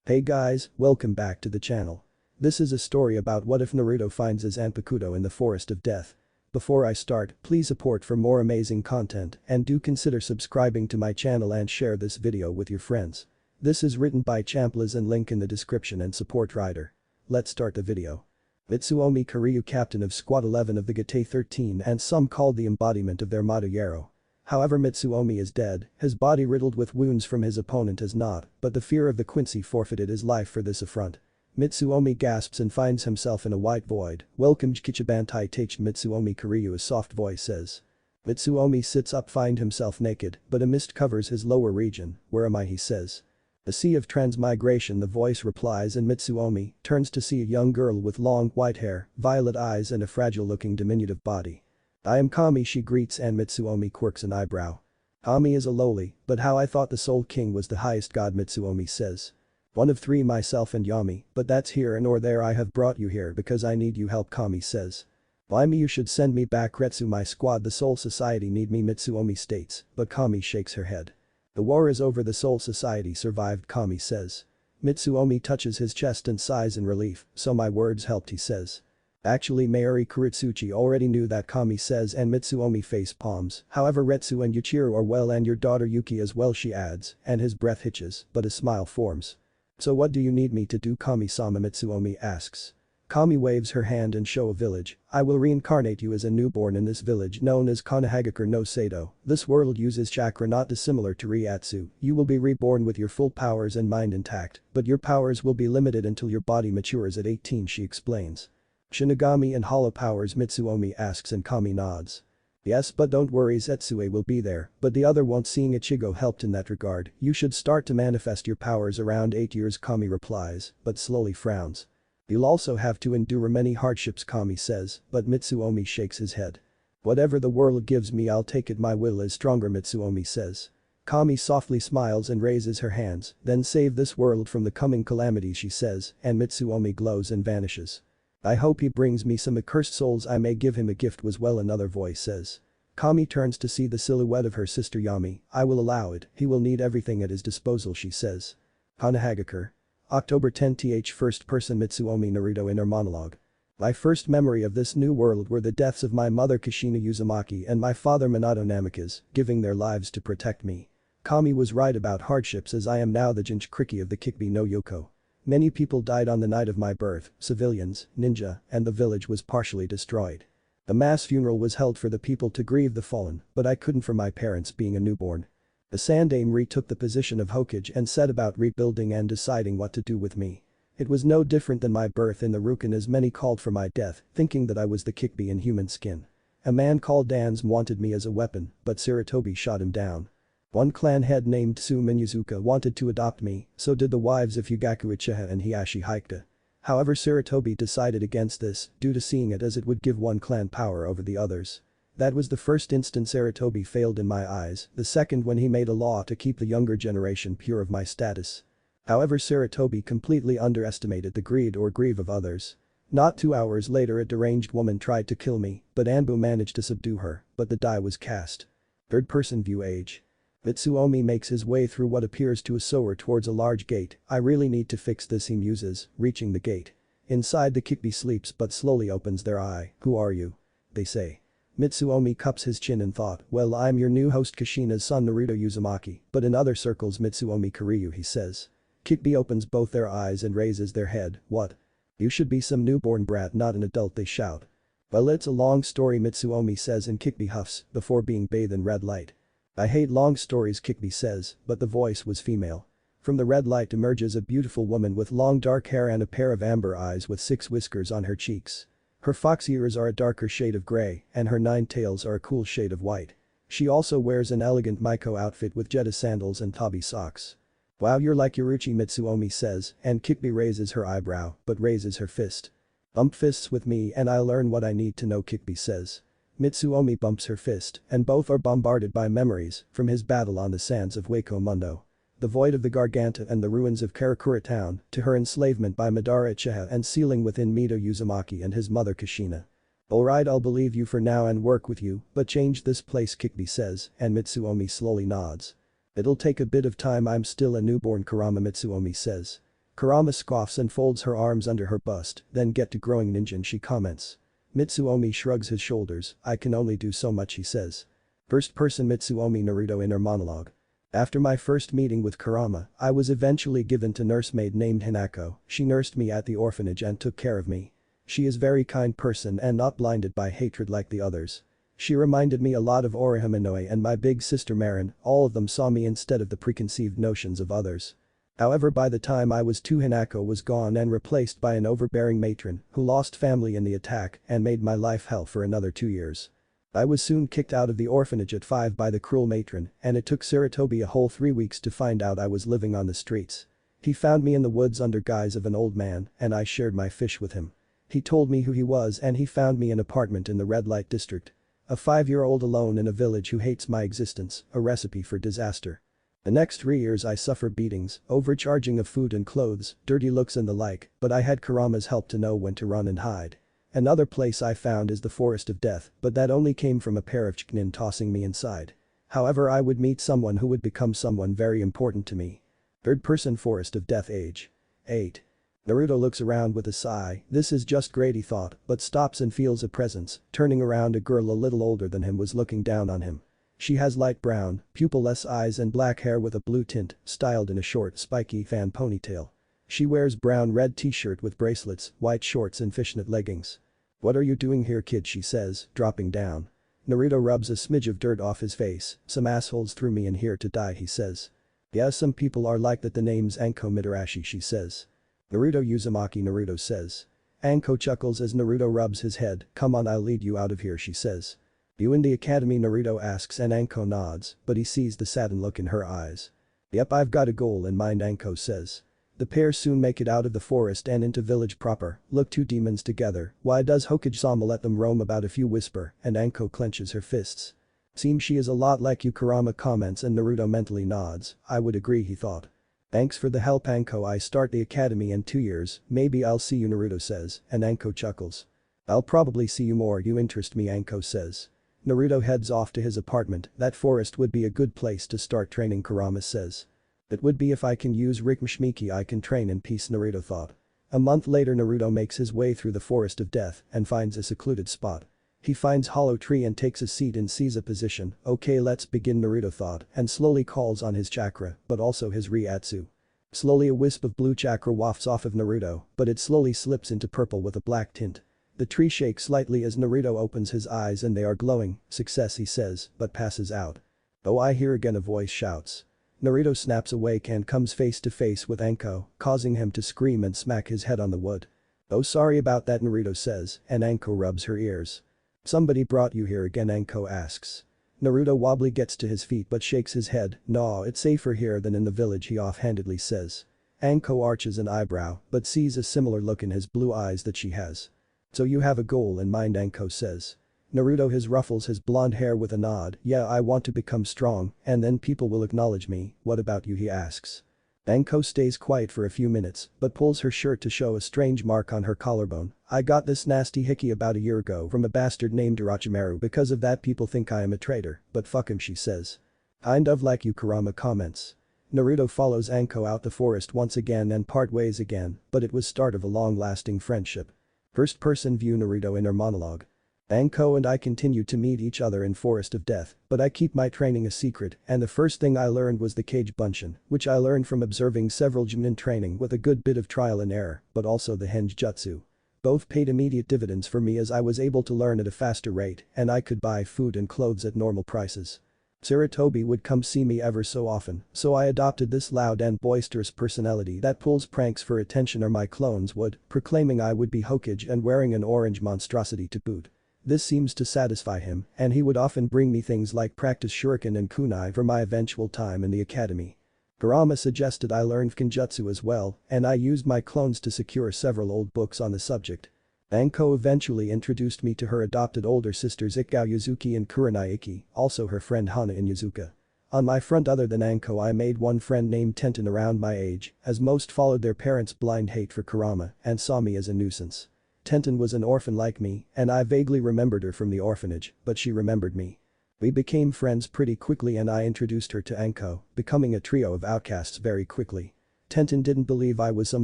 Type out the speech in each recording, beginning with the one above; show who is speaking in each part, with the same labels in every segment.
Speaker 1: Hey guys, welcome back to the channel. This is a story about what if Naruto finds his zanpakuto in the forest of death. Before I start, please support for more amazing content and do consider subscribing to my channel and share this video with your friends. This is written by champblaze and link in the description and support writer. Let's start the video. Mitsuomi Kiryu, captain of Squad 11 of the Gate 13 and some called the embodiment of their motto Yaro. However, Mitsuomi is dead, his body riddled with wounds from his opponent is not, but the fear of the Quincy forfeited his life for this affront. Mitsuomi gasps and finds himself in a white void. Welcome Kichibantai Taich, Mitsuomi Kiryu, a soft voice says. Mitsuomi sits up, find himself naked, but a mist covers his lower region. Where am I, he says. A sea of transmigration, the voice replies, and Mitsuomi turns to see a young girl with long white hair, violet eyes and a fragile-looking diminutive body. I am Kami, she greets, and Mitsuomi quirks an eyebrow. Kami is a lowly, but how I thought the Soul King was the highest god, Mitsuomi says. One of three, myself and Yami, but that's here and or there, I have brought you here because I need you help, Kami says. Why me? You should send me back, Retsu, my squad, the Soul Society need me, Mitsuomi states, but Kami shakes her head. The war is over, the Soul Society survived, Kami says. Mitsuomi touches his chest and sighs in relief, so my words helped, he says. Actually, Mayuri Kuritsuchi already knew that, Kami says, and Mitsuomi face palms. However, Retsu and Yuichiro are well and your daughter Yuki as well, she adds, and his breath hitches, but a smile forms. So what do you need me to do, Kami-sama, Mitsuomi asks. Kami waves her hand and show a village. I will reincarnate you as a newborn in this village known as Konohagakure no Seido. This world uses chakra not dissimilar to Ryatsu. You will be reborn with your full powers and mind intact, but your powers will be limited until your body matures at 18, she explains. Shinigami and hollow powers, Mitsuomi asks, and Kami nods. Yes, but don't worry, Zetsue will be there, but the other won't. Seeing Ichigo helped in that regard, you should start to manifest your powers around 8 years, Kami replies, but slowly frowns. You'll also have to endure many hardships, Kami says, but Mitsuomi shakes his head. Whatever the world gives me, I'll take it, my will is stronger, Mitsuomi says. Kami softly smiles and raises her hands, then save this world from the coming calamities, she says, and Mitsuomi glows and vanishes. I hope he brings me some accursed souls, I may give him a gift was well, another voice says. Kami turns to see the silhouette of her sister Yami. I will allow it, he will need everything at his disposal, she says. Konohagakure. October 10th, first person, Mitsuomi Naruto inner monologue. My first memory of this new world were the deaths of my mother Kushina Uzumaki and my father Minato Namikaze, giving their lives to protect me. Kami was right about hardships, as I am now the Jinchuriki of the Kikbi no Yoko. Many people died on the night of my birth, civilians, ninja, and the village was partially destroyed. A mass funeral was held for the people to grieve the fallen, but I couldn't for my parents being a newborn. The Sandaime retook the position of Hokage and set about rebuilding and deciding what to do with me. It was no different than my birth in the Rukin, as many called for my death, thinking that I was the Kikbi in human skin. A man called Danzo wanted me as a weapon, but Sarutobi shot him down. One clan head named Tsu Minyazuka wanted to adopt me, so did the wives of Yugaku Uchiha and Hiyashi Haikta. However, Sarutobi decided against this, due to seeing it as it would give one clan power over the others. That was the first instance Sarutobi failed in my eyes, the second when he made a law to keep the younger generation pure of my status. However, Sarutobi completely underestimated the greed or grief of others. Not 2 hours later, a deranged woman tried to kill me, but Anbu managed to subdue her, but the die was cast. Third person view age. Mitsuomi makes his way through what appears to a sewer towards a large gate. I really need to fix this, he muses, reaching the gate. Inside, the Kikbi sleeps but slowly opens their eye. Who are you? They say. Mitsuomi cups his chin in thought. Well, I'm your new host, Kushina's son Naruto Uzumaki, but in other circles Mitsuomi Kiryu, he says. Kikbi opens both their eyes and raises their head. What? You should be some newborn brat, not an adult, they shout. Well, it's a long story, Mitsuomi says, and Kikbi huffs before being bathed in red light. I hate long stories, Kikbi says, but the voice was female. From the red light emerges a beautiful woman with long dark hair and a pair of amber eyes with 6 whiskers on her cheeks. Her fox ears are a darker shade of gray, and her 9 tails are a cool shade of white. She also wears an elegant Maiko outfit with Jetta sandals and Tabi socks. Wow, you're like Yoruchi, Mitsuomi says, and Kikbi raises her eyebrow, but raises her fist. Bump fists with me and I'll learn what I need to know, Kikbi says. Mitsuomi bumps her fist, and both are bombarded by memories from his battle on the sands of Wako Mundo. The void of the Garganta and the ruins of Karakura town, to her enslavement by Madara Uchiha and sealing within Mito Uzumaki and his mother Kushina. Alright, I'll believe you for now and work with you, but change this place, Kikbi says, and Mitsuomi slowly nods. It'll take a bit of time, I'm still a newborn, Kurama, Mitsuomi says. Kurama scoffs and folds her arms under her bust, then get to growing ninja, she comments. Mitsuomi shrugs his shoulders, I can only do so much, he says. First person Mitsuomi Naruto inner monologue. After my first meeting with Kurama, I was eventually given to nursemaid named Hinata. She nursed me at the orphanage and took care of me. She is very kind person and not blinded by hatred like the others. She reminded me a lot of Orihime Inoue and my big sister Marin, all of them saw me instead of the preconceived notions of others. However, by the time I was 2, Hinata was gone and replaced by an overbearing matron who lost family in the attack and made my life hell for another 2 years. I was soon kicked out of the orphanage at 5 by the cruel matron, and it took Sarutobi a whole 3 weeks to find out I was living on the streets. He found me in the woods under guise of an old man, and I shared my fish with him. He told me who he was and he found me an apartment in the red light district. A 5-year-old alone in a village who hates my existence, a recipe for disaster. The next 3 years I suffer beatings, overcharging of food and clothes, dirty looks and the like, but I had Kurama's help to know when to run and hide. Another place I found is the Forest of Death, but that only came from a pair of Genin tossing me inside. However, I would meet someone who would become someone very important to me. Third person Forest of Death age 8. Naruto looks around with a sigh, this is just great he thought, but stops and feels a presence, turning around a girl a little older than him was looking down on him. She has light brown, pupil-less eyes and black hair with a blue tint, styled in a short, spiky fan ponytail. She wears brown-red t-shirt with bracelets, white shorts and fishnet leggings. What are you doing here, kid, she says, dropping down. Naruto rubs a smidge of dirt off his face, some assholes threw me in here to die, he says. Yeah, some people are like that, the name's Anko Mitarashi, she says. Naruto Uzumaki, Naruto says. Anko chuckles as Naruto rubs his head, come on, I'll lead you out of here, she says. You in the academy, Naruto asks and Anko nods, but he sees the saddened look in her eyes. Yep, I've got a goal in mind, Anko says. The pair soon make it out of the forest and into village proper, look, 2 demons together, why does Hokage-sama let them roam about, a few whisper, and Anko clenches her fists. Seems she is a lot like you, Kurama comments and Naruto mentally nods, I would agree, he thought. Thanks for the help, Anko, I start the academy in 2 years, maybe I'll see you, Naruto says, and Anko chuckles. I'll probably see you more, you interest me, Anko says. Naruto heads off to his apartment, that forest would be a good place to start training, Kurama says. It would be if I can use Rikmashmiki, I can train in peace, Naruto thought. A month later, Naruto makes his way through the Forest of Death and finds a secluded spot. He finds hollow tree and takes a seat in Seiza position, okay, let's begin, Naruto thought, and slowly calls on his chakra, but also his Ryatsu. Slowly a wisp of blue chakra wafts off of Naruto, but it slowly slips into purple with a black tint. The tree shakes slightly as Naruto opens his eyes and they are glowing, success, he says, but passes out. Oh, I hear again, a voice shouts. Naruto snaps awake and comes face to face with Anko, causing him to scream and smack his head on the wood. Oh, sorry about that, Naruto says, and Anko rubs her ears. Somebody brought you here again, Anko asks. Naruto wobbly gets to his feet but shakes his head, no, it's safer here than in the village, he offhandedly says. Anko arches an eyebrow but sees a similar look in his blue eyes that she has. So you have a goal in mind, Anko says. Naruto ruffles his blonde hair with a nod, yeah, I want to become strong and then people will acknowledge me, what about you, he asks. Anko stays quiet for a few minutes but pulls her shirt to show a strange mark on her collarbone. I got this nasty hickey about a year ago from a bastard named Orochimaru, because of that people think I am a traitor, but fuck him, she says. Kind of like you, Kurama comments. Naruto follows Anko out the forest once again and part ways again, but it was start of a long-lasting friendship. First person view, Naruto inner monologue. Anko and I continue to meet each other in Forest of Death, but I keep my training a secret and the first thing I learned was the Kage Bunshin, which I learned from observing several Genin training with a good bit of trial and error, but also the Henge Jutsu. Both paid immediate dividends for me as I was able to learn at a faster rate and I could buy food and clothes at normal prices. Sarutobi would come see me ever so often, so I adopted this loud and boisterous personality that pulls pranks for attention, or my clones would, proclaiming I would be Hokage and wearing an orange monstrosity to boot. This seems to satisfy him and he would often bring me things like practice shuriken and kunai for my eventual time in the academy. Kurama suggested I learn Kenjutsu as well and I used my clones to secure several old books on the subject. Anko eventually introduced me to her adopted older sisters Ikao Yuzuki and Kurenai Iki, also her friend Hana and Yuzuka. On my front, other than Anko, I made one friend named Tenten around my age, as most followed their parents' blind hate for Kurama and saw me as a nuisance. Tenten was an orphan like me and I vaguely remembered her from the orphanage, but she remembered me. We became friends pretty quickly and I introduced her to Anko, becoming a trio of outcasts very quickly. Tenten didn't believe I was some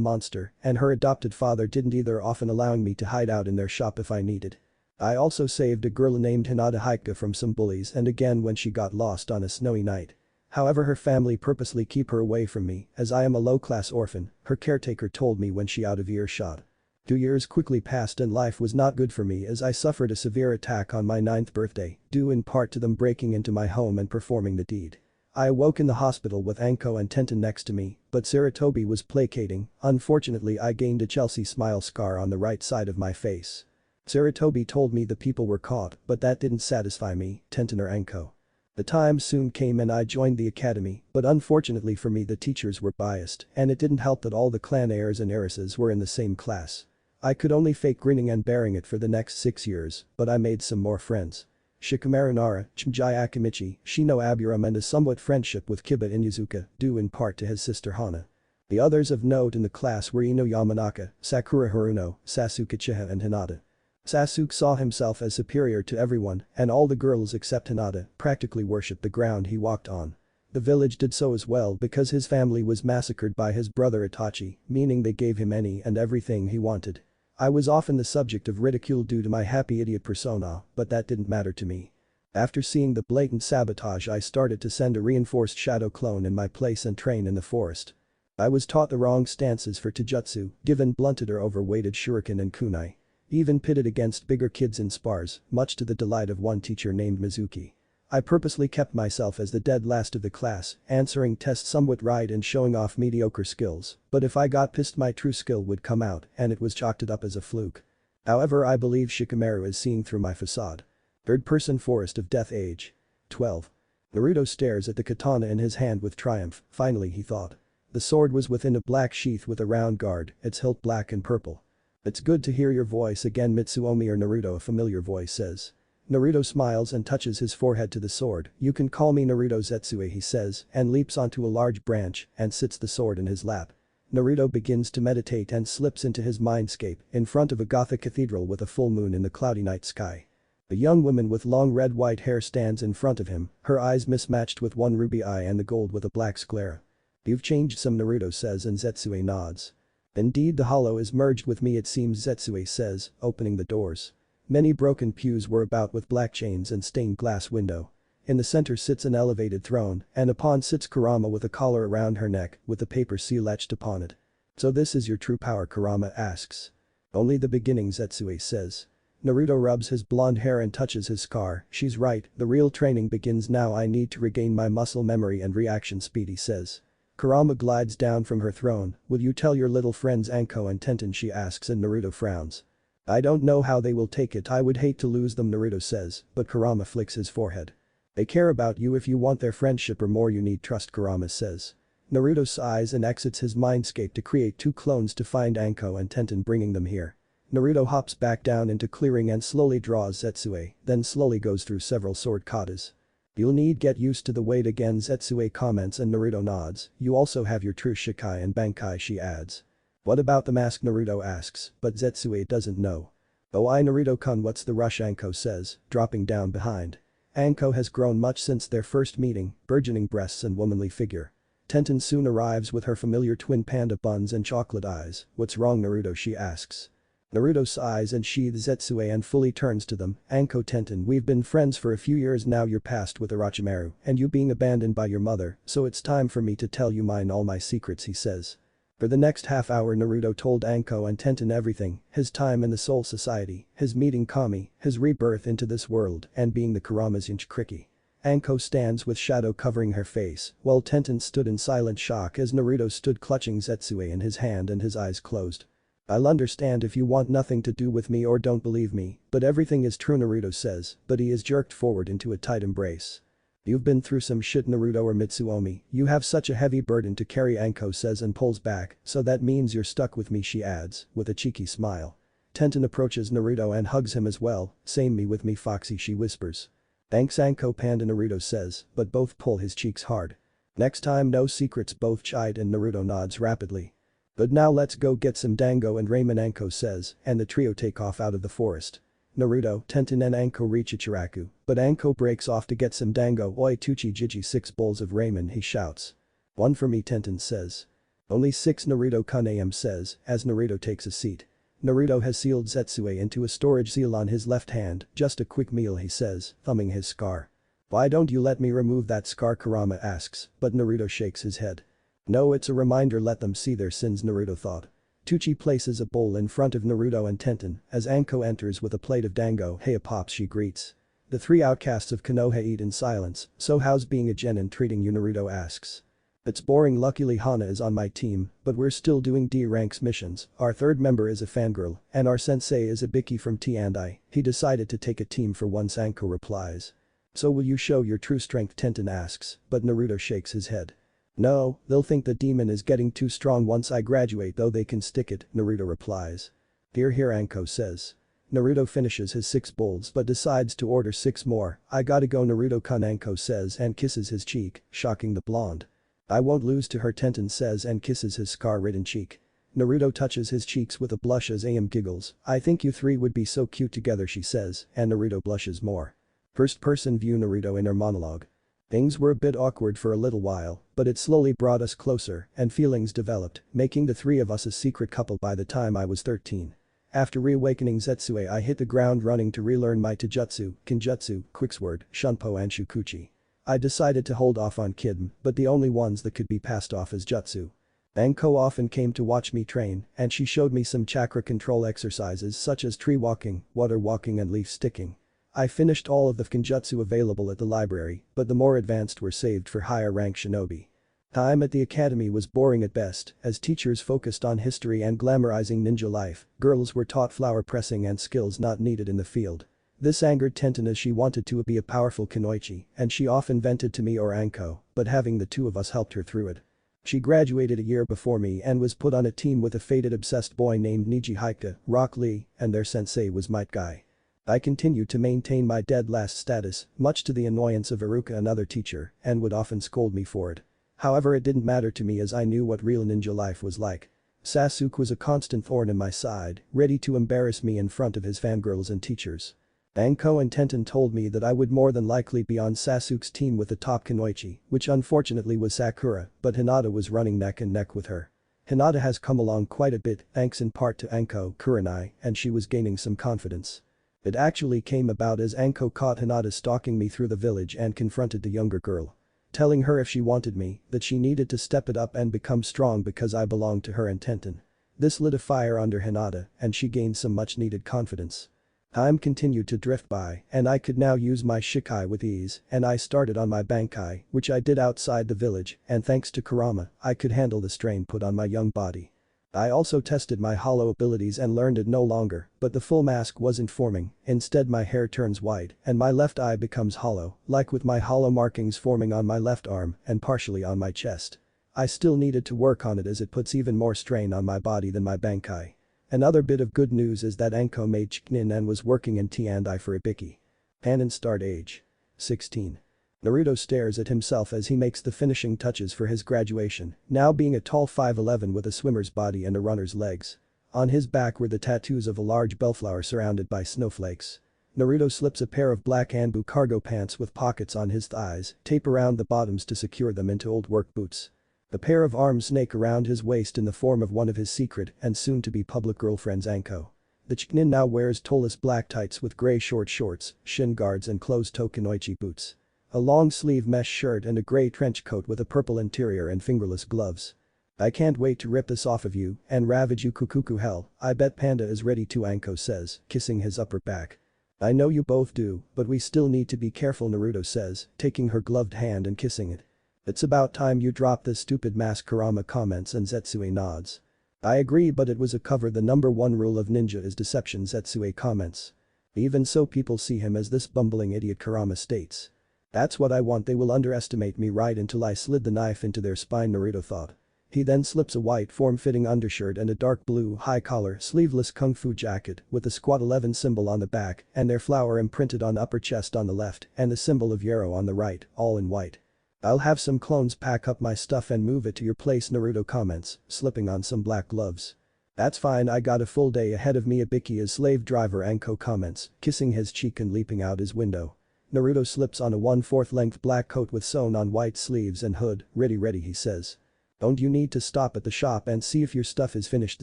Speaker 1: monster, and her adopted father didn't either, often allowing me to hide out in their shop if I needed. I also saved a girl named Hinata from some bullies and again when she got lost on a snowy night. However, her family purposely keep her away from me as I am a low-class orphan, her caretaker told me when she out of earshot. 2 years quickly passed and life was not good for me as I suffered a severe attack on my 9th birthday, due in part to them breaking into my home and performing the deed. I awoke in the hospital with Anko and Tenten next to me, but Sarutobi was placating. Unfortunately, I gained a Chelsea smile scar on the right side of my face. Sarutobi told me the people were caught, but that didn't satisfy me, Tenten or Anko. The time soon came and I joined the academy, but unfortunately for me the teachers were biased and it didn't help that all the clan heirs and heiresses were in the same class. I could only fake grinning and bearing it for the next 6 years, but I made some more friends. Shikamaru Nara, Chimjai Akimichi, Shino Aburam and a somewhat friendship with Kiba Inuzuka, due in part to his sister Hana. The others of note in the class were Ino Yamanaka, Sakura Haruno, Sasuke Chiha and Hinata. Sasuke saw himself as superior to everyone, and all the girls except Hinata practically worshipped the ground he walked on. The village did so as well because his family was massacred by his brother Itachi, meaning they gave him any and everything he wanted. I was often the subject of ridicule due to my happy idiot persona, but that didn't matter to me. After seeing the blatant sabotage, I started to send a reinforced shadow clone in my place and train in the forest. I was taught the wrong stances for taijutsu, given blunted or overweighted shuriken and kunai. Even pitted against bigger kids in spars, much to the delight of one teacher named Mizuki. I purposely kept myself as the dead last of the class, answering tests somewhat right and showing off mediocre skills, but if I got pissed my true skill would come out and it was chalked up as a fluke. However, I believe Shikamaru is seeing through my facade. Third-person Forest of Death Age. 12. Naruto stares at the katana in his hand with triumph, finally he thought. The sword was within a black sheath with a round guard, its hilt black and purple. It's good to hear your voice again, Mitsuomi or Naruto, a familiar voice says. Naruto smiles and touches his forehead to the sword. You can call me Naruto Zetsue, he says, and leaps onto a large branch and sits the sword in his lap. Naruto begins to meditate and slips into his mindscape in front of a Gothic cathedral with a full moon in the cloudy night sky. A young woman with long red-white hair stands in front of him, her eyes mismatched with one ruby eye and the gold with a black sclera. You've changed some, Naruto says, and Zetsue nods. Indeed, the hollow is merged with me, it seems, Zetsue says, opening the doors. Many broken pews were about with black chains and stained glass window. In the center sits an elevated throne, and upon sits Kurama with a collar around her neck with the paper seal etched upon it. So this is your true power, Kurama asks. Only the beginning, Zetsue says. Naruto rubs his blonde hair and touches his scar. She's right, the real training begins now. I need to regain my muscle memory and reaction speed, he says. Kurama glides down from her throne. Will you tell your little friends Anko and Tenten, she asks, and Naruto frowns. I don't know how they will take it, I would hate to lose them, Naruto says, but Kurama flicks his forehead. They care about you. If you want their friendship or more you need trust, Kurama says. Naruto sighs and exits his mindscape to create 2 clones to find Anko and Tenten, bringing them here. Naruto hops back down into clearing and slowly draws Zetsue, then slowly goes through several sword katas. You'll need get used to the weight again, Zetsue comments, and Naruto nods. You also have your true Shikai and Bankai, she adds. What about the mask, Naruto asks, but Zetsue doesn't know. Oh, Naruto-kun, what's the rush, Anko says, dropping down behind. Anko has grown much since their first meeting, burgeoning breasts and womanly figure. Tenten soon arrives with her familiar twin panda buns and chocolate eyes. What's wrong, Naruto, she asks. Naruto sighs and sheathes Zetsue and fully turns to them. Anko, Tenten, we've been friends for a few years now. You're past with Orochimaru and you being abandoned by your mother, so it's time for me to tell you all my secrets, he says. For the next half hour Naruto told Anko and Tenten everything, his time in the Soul Society, his meeting Kami, his rebirth into this world, and being the Kurama's Inchikriki. Anko stands with shadow covering her face, while Tenten stood in silent shock as Naruto stood clutching Zetsue in his hand and his eyes closed. I'll understand if you want nothing to do with me or don't believe me, but everything is true, Naruto says, but he is jerked forward into a tight embrace. You've been through some shit, Naruto or Mitsuomi, you have such a heavy burden to carry, Anko says and pulls back, so that means you're stuck with me, she adds, with a cheeky smile. Tenten approaches Naruto and hugs him as well. Same me with me, Foxy, she whispers. Thanks, Anko, Panda, Naruto says, but both pull his cheeks hard. Next time, no secrets, both chide, and Naruto nods rapidly. But now let's go get some dango and ramen, Anko says, and the trio take off out of the forest. Naruto, Tenten and Anko reach Ichiraku, but Anko breaks off to get some dango. Oi Tuchi Jiji, 6 bowls of ramen, he shouts. One for me, Tenten says. Only 6 Naruto-kun AM says, as Naruto takes a seat. Naruto has sealed Zetsue into a storage seal on his left hand, just a quick meal he says, thumbing his scar. Why don't you let me remove that scar, Kurama asks, but Naruto shakes his head. No, it's a reminder, let them see their sins, Naruto thought. Tucci places a bowl in front of Naruto and Tenten as Anko enters with a plate of dango. Hey pops, she greets. The 3 outcasts of Konoha eat in silence, so how's being a genin treating you, Naruto asks. It's boring, luckily Hana is on my team, but we're still doing D ranks missions, our 3rd member is a fangirl, and our sensei is a Biki from T&I, he decided to take a team for once, Anko replies. So will you show your true strength, Tenten asks, but Naruto shakes his head. No, they'll think the demon is getting too strong once I graduate, though they can stick it, Naruto replies. Here, Anko says. Naruto finishes his 6 bowls but decides to order 6 more. I gotta go, Naruto-kun, Anko says and kisses his cheek, shocking the blonde. I won't lose to her, Tenten says and kisses his scar-ridden cheek. Naruto touches his cheeks with a blush as AM giggles. I think you 3 would be so cute together, she says, and Naruto blushes more. First-person view, Naruto inner monologue. Things were a bit awkward for a little while, but it slowly brought us closer and feelings developed, making the 3 of us a secret couple by the time I was 13. After reawakening Zetsue, I hit the ground running to relearn my taijutsu, kinjutsu, quicksword, shunpo and shukuchi. I decided to hold off on Kidm, but the only ones that could be passed off as jutsu. Anko often came to watch me train, and she showed me some chakra control exercises such as tree walking, water walking and leaf sticking. I finished all of the kinjutsu available at the library, but the more advanced were saved for higher rank shinobi. Time at the academy was boring at best, as teachers focused on history and glamorizing ninja life, girls were taught flower pressing and skills not needed in the field. This angered Tenten as she wanted to be a powerful kunoichi, and she often vented to me or Anko, but having the 2 of us helped her through it. She graduated a year before me and was put on a team with a faded obsessed boy named Niji Haika, Rock Lee, and their sensei was Might Guy. I continued to maintain my dead last status, much to the annoyance of Iruka, another teacher, and would often scold me for it. However, it didn't matter to me as I knew what real ninja life was like. Sasuke was a constant thorn in my side, ready to embarrass me in front of his fangirls and teachers. Anko and Tenten told me that I would more than likely be on Sasuke's team with the top kunoichi, which unfortunately was Sakura, but Hinata was running neck and neck with her. Hinata has come along quite a bit, thanks in part to Anko, Kurenai, and she was gaining some confidence. It actually came about as Anko caught Hinata stalking me through the village and confronted the younger girl. Telling her if she wanted me, that she needed to step it up and become strong because I belonged to her and Tenten. This lit a fire under Hinata, and she gained some much needed confidence. Time continued to drift by, and I could now use my Shikai with ease, and I started on my Bankai, which I did outside the village, and thanks to Kurama, I could handle the strain put on my young body. I also tested my hollow abilities and learned it no longer, but the full mask wasn't forming, instead my hair turns white, and my left eye becomes hollow, like with my hollow markings forming on my left arm and partially on my chest. I still needed to work on it as it puts even more strain on my body than my Bankai. Another bit of good news is that Anko made Genin and was working in T&I for Ibiki. Panin start age. 16. Naruto stares at himself as he makes the finishing touches for his graduation, now being a tall 5'11" with a swimmer's body and a runner's legs. On his back were the tattoos of a large bellflower surrounded by snowflakes. Naruto slips a pair of black Anbu cargo pants with pockets on his thighs, tape around the bottoms to secure them into old work boots. The pair of arms snake around his waist in the form of one of his secret and soon-to-be public girlfriends Anko. The Genin now wears toeless black tights with grey short shorts, shin guards and closed-toe kunoichi boots. A long-sleeve mesh shirt and a grey trench coat with a purple interior and fingerless gloves. I can't wait to rip this off of you and ravage you kukuku hell, I bet Panda is ready to, Anko says, kissing his upper back. I know you both do, but we still need to be careful, Naruto says, taking her gloved hand and kissing it. It's about time you drop this stupid mask, Kurama comments and Zetsue nods. I agree, but it was a cover. The number 1 rule of ninja is deception, Zetsue comments. Even so, people see him as this bumbling idiot, Kurama states. That's what I want, they will underestimate me right until I slid the knife into their spine, Naruto thought. He then slips a white form-fitting undershirt and a dark blue high-collar sleeveless kung fu jacket with the squat 11 symbol on the back and their flower imprinted on upper chest on the left and the symbol of Yarrow on the right, all in white. I'll have some clones pack up my stuff and move it to your place, Naruto comments, slipping on some black gloves. That's fine, I got a full day ahead of me. Ibiki is slave driver, Anko comments, kissing his cheek and leaping out his window. Naruto slips on a 1/4 length black coat with sewn on white sleeves and hood. Ready, he says. Don't you need to stop at the shop and see if your stuff is finished,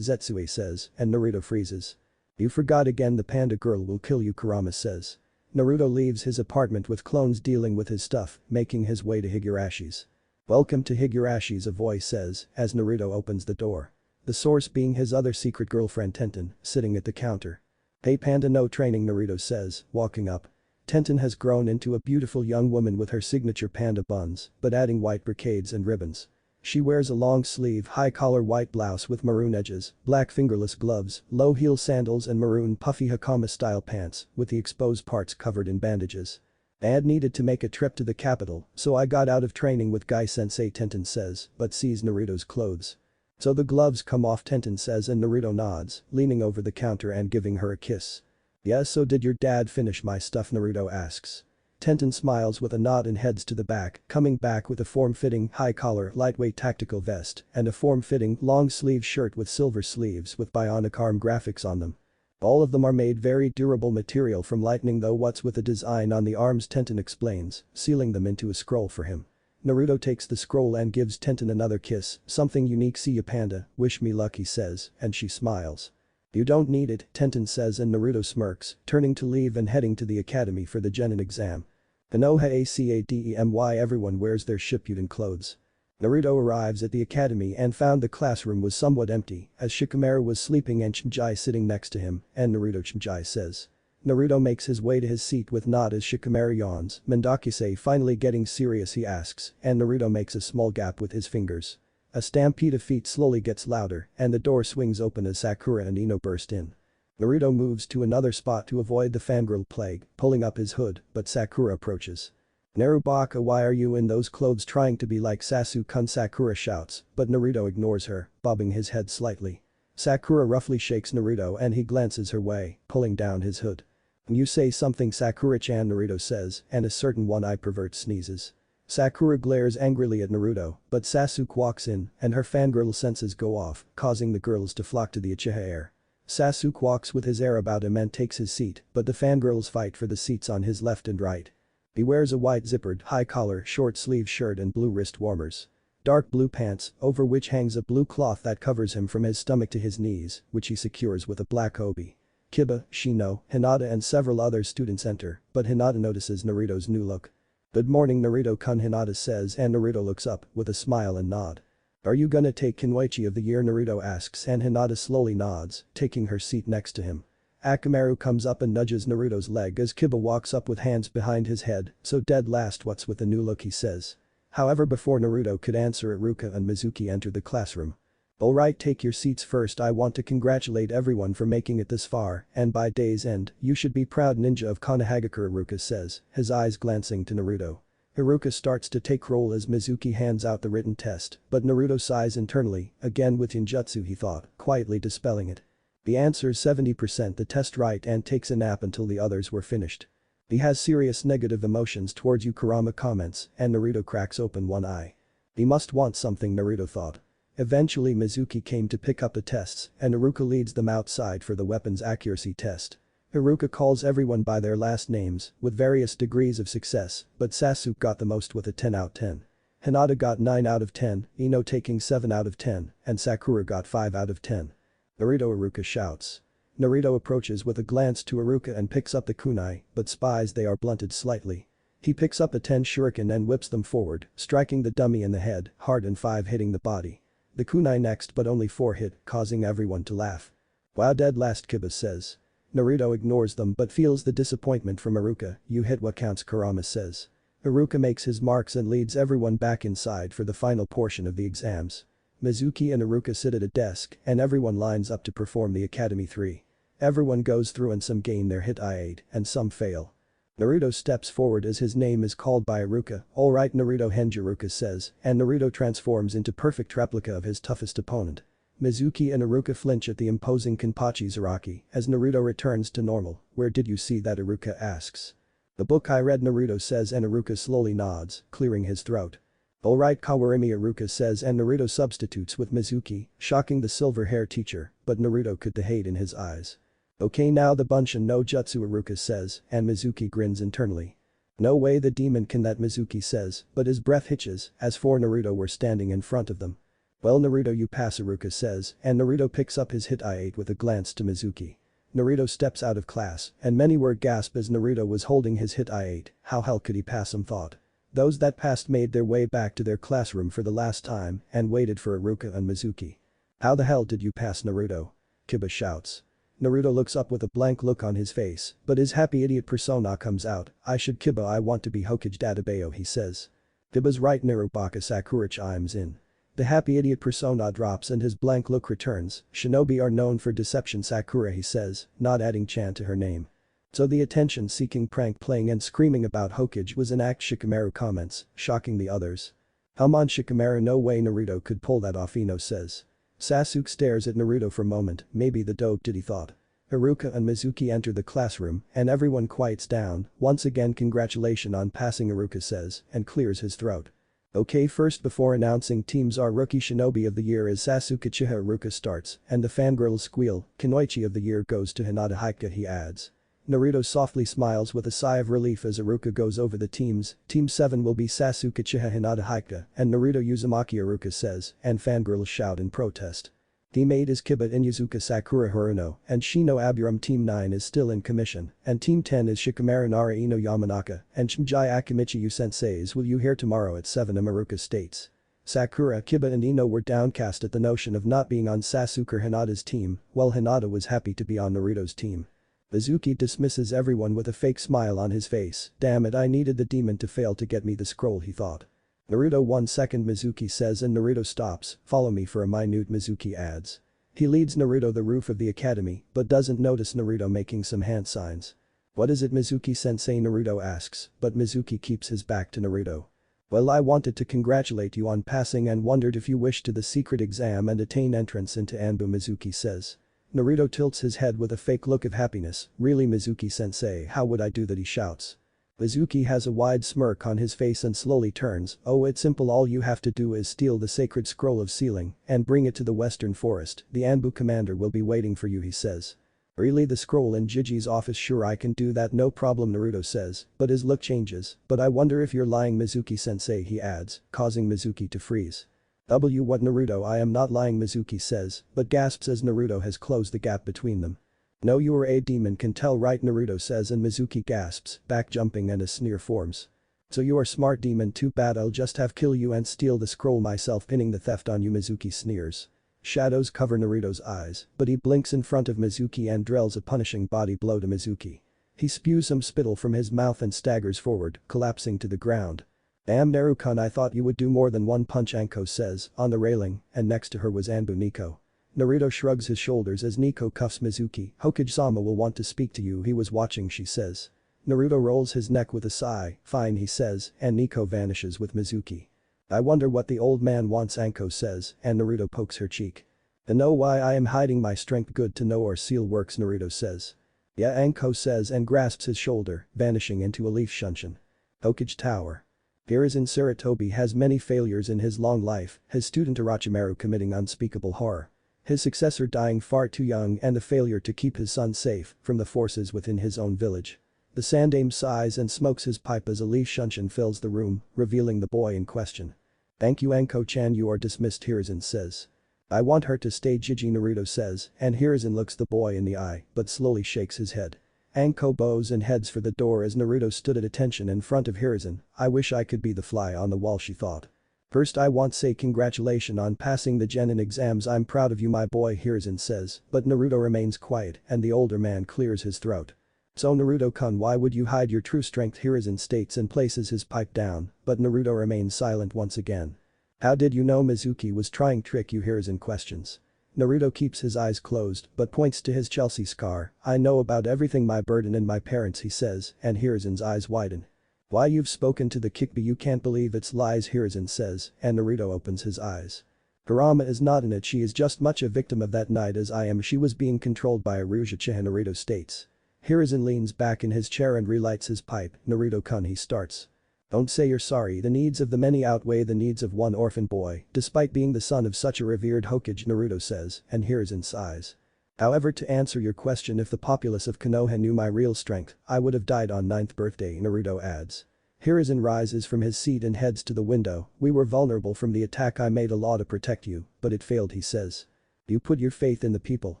Speaker 1: Zetsue says, and Naruto freezes. You forgot again, the panda girl will kill you, Kurama says. Naruto leaves his apartment with clones dealing with his stuff, making his way to Higurashi's. Welcome to Higurashi's, a voice says, as Naruto opens the door. The source being his other secret girlfriend Tenten, sitting at the counter. Hey panda, no training, Naruto says, walking up. Tenten has grown into a beautiful young woman with her signature panda buns, but adding white brocades and ribbons. She wears a long-sleeve, high-collar white blouse with maroon edges, black fingerless gloves, low-heel sandals and maroon puffy Hakama-style pants, with the exposed parts covered in bandages. Dad needed to make a trip to the capital, so I got out of training with Guy-sensei, Tenten says, but sees Naruto's clothes. So the gloves come off, Tenten says, and Naruto nods, leaning over the counter and giving her a kiss. Yeah, so did your dad finish my stuff, Naruto asks. Tenten smiles with a nod and heads to the back, coming back with a form-fitting, high-collar, lightweight tactical vest and a form-fitting, long-sleeve shirt with silver sleeves with bionic arm graphics on them. All of them are made very durable material from lightning, though what's with the design on the arms, Tenten explains, sealing them into a scroll for him. Naruto takes the scroll and gives Tenten another kiss, something unique, see ya panda, wish me luck, he says, and she smiles. You don't need it, Tenten says, and Naruto smirks, turning to leave and heading to the academy for the Genin exam. Konoha Academy, everyone wears their Shippuden clothes. Naruto arrives at the academy and found the classroom was somewhat empty, as Shikamaru was sleeping and Chimjai sitting next to him, and Naruto, Chimjai says. Naruto makes his way to his seat with nod as Shikamaru yawns. Mendakise finally getting serious, he asks, and Naruto makes a small gap with his fingers. A stampede of feet slowly gets louder, and the door swings open as Sakura and Ino burst in. Naruto moves to another spot to avoid the fangirl plague, pulling up his hood, but Sakura approaches. Narubaka, why are you in those clothes trying to be like Sasuke-kun, Sakura shouts, but Naruto ignores her, bobbing his head slightly. Sakura roughly shakes Naruto and he glances her way, pulling down his hood. You say something, Sakura-chan, Naruto says, and a certain one-eye pervert sneezes. Sakura glares angrily at Naruto, but Sasuke walks in and her fangirl senses go off, causing the girls to flock to the Uchiha heir. Sasuke walks with his air about him and takes his seat, but the fangirls fight for the seats on his left and right. He wears a white zippered, high-collar, short-sleeve shirt and blue wrist warmers. Dark blue pants, over which hangs a blue cloth that covers him from his stomach to his knees, which he secures with a black obi. Kiba, Shino, Hinata and several other students enter, but Hinata notices Naruto's new look. Good morning, Naruto-kun, Hinata says, and Naruto looks up with a smile and nod. Are you gonna take Kinwaichi of the year, Naruto asks, and Hinata slowly nods, taking her seat next to him. Akamaru comes up and nudges Naruto's leg as Kiba walks up with hands behind his head, so dead last, what's with the new look, he says. However, before Naruto could answer, Iruka and Mizuki enter the classroom. Alright, take your seats first. I want to congratulate everyone for making it this far, and by day's end, you should be proud ninja of Konohagakure, Iruka says, his eyes glancing to Naruto. Iruka starts to take roll as Mizuki hands out the written test, but Naruto sighs internally, again with ninjutsu, he thought, quietly dispelling it. He answers 70% the test right and takes a nap until the others were finished. He has serious negative emotions towards you, Kurama comments, and Naruto cracks open one eye. He must want something, Naruto thought. Eventually Mizuki came to pick up the tests and Iruka leads them outside for the weapons accuracy test. Iruka calls everyone by their last names with various degrees of success, but Sasuke got the most with a 10 out of 10. Hinata got 9 out of 10, Ino taking 7 out of 10, and Sakura got 5 out of 10. Naruto, Iruka shouts. Naruto approaches with a glance to Iruka and picks up the kunai, but spies they are blunted slightly. He picks up a 10 shuriken and whips them forward, striking the dummy in the head, hard, and 5 hitting the body. The kunai next, but only 4 hit, causing everyone to laugh. Wow, dead last, Kiba says. Naruto ignores them but feels the disappointment from Iruka. You hit what counts, Kurama says. Iruka makes his marks and leads everyone back inside for the final portion of the exams. Mizuki and Iruka sit at a desk and everyone lines up to perform the Academy 3. Everyone goes through and some gain their hit I8 and some fail. Naruto steps forward as his name is called by Iruka. Alright, Naruto, Henji, Iruka says, and Naruto transforms into perfect replica of his toughest opponent. Mizuki and Iruka flinch at the imposing Kenpachi Zaraki as Naruto returns to normal. Where did you see that, Iruka asks. The book I read, Naruto says, and Iruka slowly nods, clearing his throat. Alright, Kawarimi, Iruka says, and Naruto substitutes with Mizuki, shocking the silver hair teacher, but Naruto could the hate in his eyes. Okay, now the Bunshin no Jutsu, Iruka says, and Mizuki grins internally. No way the demon can, that Mizuki says, but his breath hitches as 4 Naruto were standing in front of them. Well Naruto you pass Iruka says, and Naruto picks up his hit I-8 with a glance to Mizuki. Naruto steps out of class, and many were gasp as Naruto was holding his hit I-8, how hell could he pass him thought. Those that passed made their way back to their classroom for the last time and waited for Iruka and Mizuki. How the hell did you pass Naruto? Kiba shouts. Naruto looks up with a blank look on his face, but his happy idiot persona comes out, I should Kiba I want to be Hokage Dadabayo he says. Kiba's right Narubaka Sakura chimes in. The happy idiot persona drops and his blank look returns, shinobi are known for deception Sakura he says, not adding Chan to her name. So the attention-seeking prank playing and screaming about Hokage was an act Shikamaru comments, shocking the others. Come on Shikamaru no way Naruto could pull that off Ino says. Sasuke stares at Naruto for a moment, maybe the dope did he thought. Iruka and Mizuki enter the classroom and everyone quiets down, once again congratulations on passing Iruka says, and clears his throat. Okay first before announcing teams our rookie shinobi of the year is Sasuke Uchiha Iruka starts, and the fangirls squeal, Kunoichi of the year goes to Hinata Hikage he adds. Naruto softly smiles with a sigh of relief as Iruka goes over the teams, Team 7 will be Sasuke Uchiha Hinata Hikage and Naruto Uzumaki Iruka says, and fangirls shout in protest. Team 8 is Kiba Inuzuka Sakura Haruno, and Shino Aburam Team 9 is still in commission, and Team 10 is Shikamaru Nara Ino Yamanaka, and Chimjai Akimichi Yu Sensei's will you hear tomorrow at 7 Iruka states. Sakura, Kiba and Ino were downcast at the notion of not being on Sasuke or Hinata's team, while Hinata was happy to be on Naruto's team. Mizuki dismisses everyone with a fake smile on his face, damn it I needed the demon to fail to get me the scroll he thought. Naruto 1 second Mizuki says and Naruto stops, follow me for a minute Mizuki adds. He leads Naruto the roof of the academy but doesn't notice Naruto making some hand signs. What is it Mizuki-sensei Naruto asks, but Mizuki keeps his back to Naruto. Well I wanted to congratulate you on passing and wondered if you wish to the secret exam and attain entrance into Anbu Mizuki says. Naruto tilts his head with a fake look of happiness, really Mizuki-sensei how would I do that he shouts. Mizuki has a wide smirk on his face and slowly turns, oh it's simple all you have to do is steal the sacred scroll of sealing and bring it to the western forest, the Anbu commander will be waiting for you he says. Really the scroll in Jiji's office sure I can do that no problem Naruto says, but his look changes, but I wonder if you're lying Mizuki-sensei he adds, causing Mizuki to freeze. What Naruto I am not lying Mizuki says, but gasps as Naruto has closed the gap between them. No you are a demon can tell right Naruto says and Mizuki gasps, back jumping and a sneer forms. So you are smart demon too bad I'll just have kill you and steal the scroll myself pinning the theft on you Mizuki sneers. Shadows cover Naruto's eyes, but he blinks in front of Mizuki and drills a punishing body blow to Mizuki. He spews some spittle from his mouth and staggers forward, collapsing to the ground. Damn Naruto-kun I thought you would do more than one punch Anko says, on the railing, and next to her was Anbu Nico. Naruto shrugs his shoulders as Nico cuffs Mizuki, Hokage-sama will want to speak to you he was watching she says. Naruto rolls his neck with a sigh, fine he says, and Nico vanishes with Mizuki. I wonder what the old man wants Anko says, and Naruto pokes her cheek. I know why I am hiding my strength good to know our seal works Naruto says. Yeah Anko says and grasps his shoulder, vanishing into a leaf shunshin. Hokage Tower. Hiruzen Sarutobi has many failures in his long life, his student Orochimaru committing unspeakable horror. His successor dying far too young and the failure to keep his son safe from the forces within his own village. The Sandaime sighs and smokes his pipe as a leaf shunshin fills the room, revealing the boy in question. Thank you Anko-chan you are dismissed Hiruzen says. I want her to stay Jiji Naruto says, and Hiruzen looks the boy in the eye but slowly shakes his head. Anko bows and heads for the door as Naruto stood at attention in front of Hiruzen, I wish I could be the fly on the wall she thought. First I want say congratulations on passing the Genin exams I'm proud of you my boy Hiruzen says, but Naruto remains quiet and the older man clears his throat. So Naruto-kun why would you hide your true strength Hiruzen states and places his pipe down, but Naruto remains silent once again. How did you know Mizuki was trying trick you Hiruzen questions. Naruto keeps his eyes closed but points to his Chelsea scar, I know about everything my burden and my parents he says, and Hiruzen's eyes widen. Why you've spoken to the Kikbi you can't believe it's lies Hiruzen says, and Naruto opens his eyes. Kurama is not in it she is just much a victim of that night as I am she was being controlled by Aruja Chiha Naruto states. Hiruzen leans back in his chair and relights his pipe, Naruto-kun he starts. Don't say you're sorry the needs of the many outweigh the needs of one orphan boy, despite being the son of such a revered Hokage Naruto says, and Hiruzen sighs. However to answer your question if the populace of Konoha knew my real strength, I would have died on 9th birthday Naruto adds. Hiruzen rises from his seat and heads to the window. We were vulnerable from the attack. I made a law to protect you, but it failed, he says. You put your faith in the people,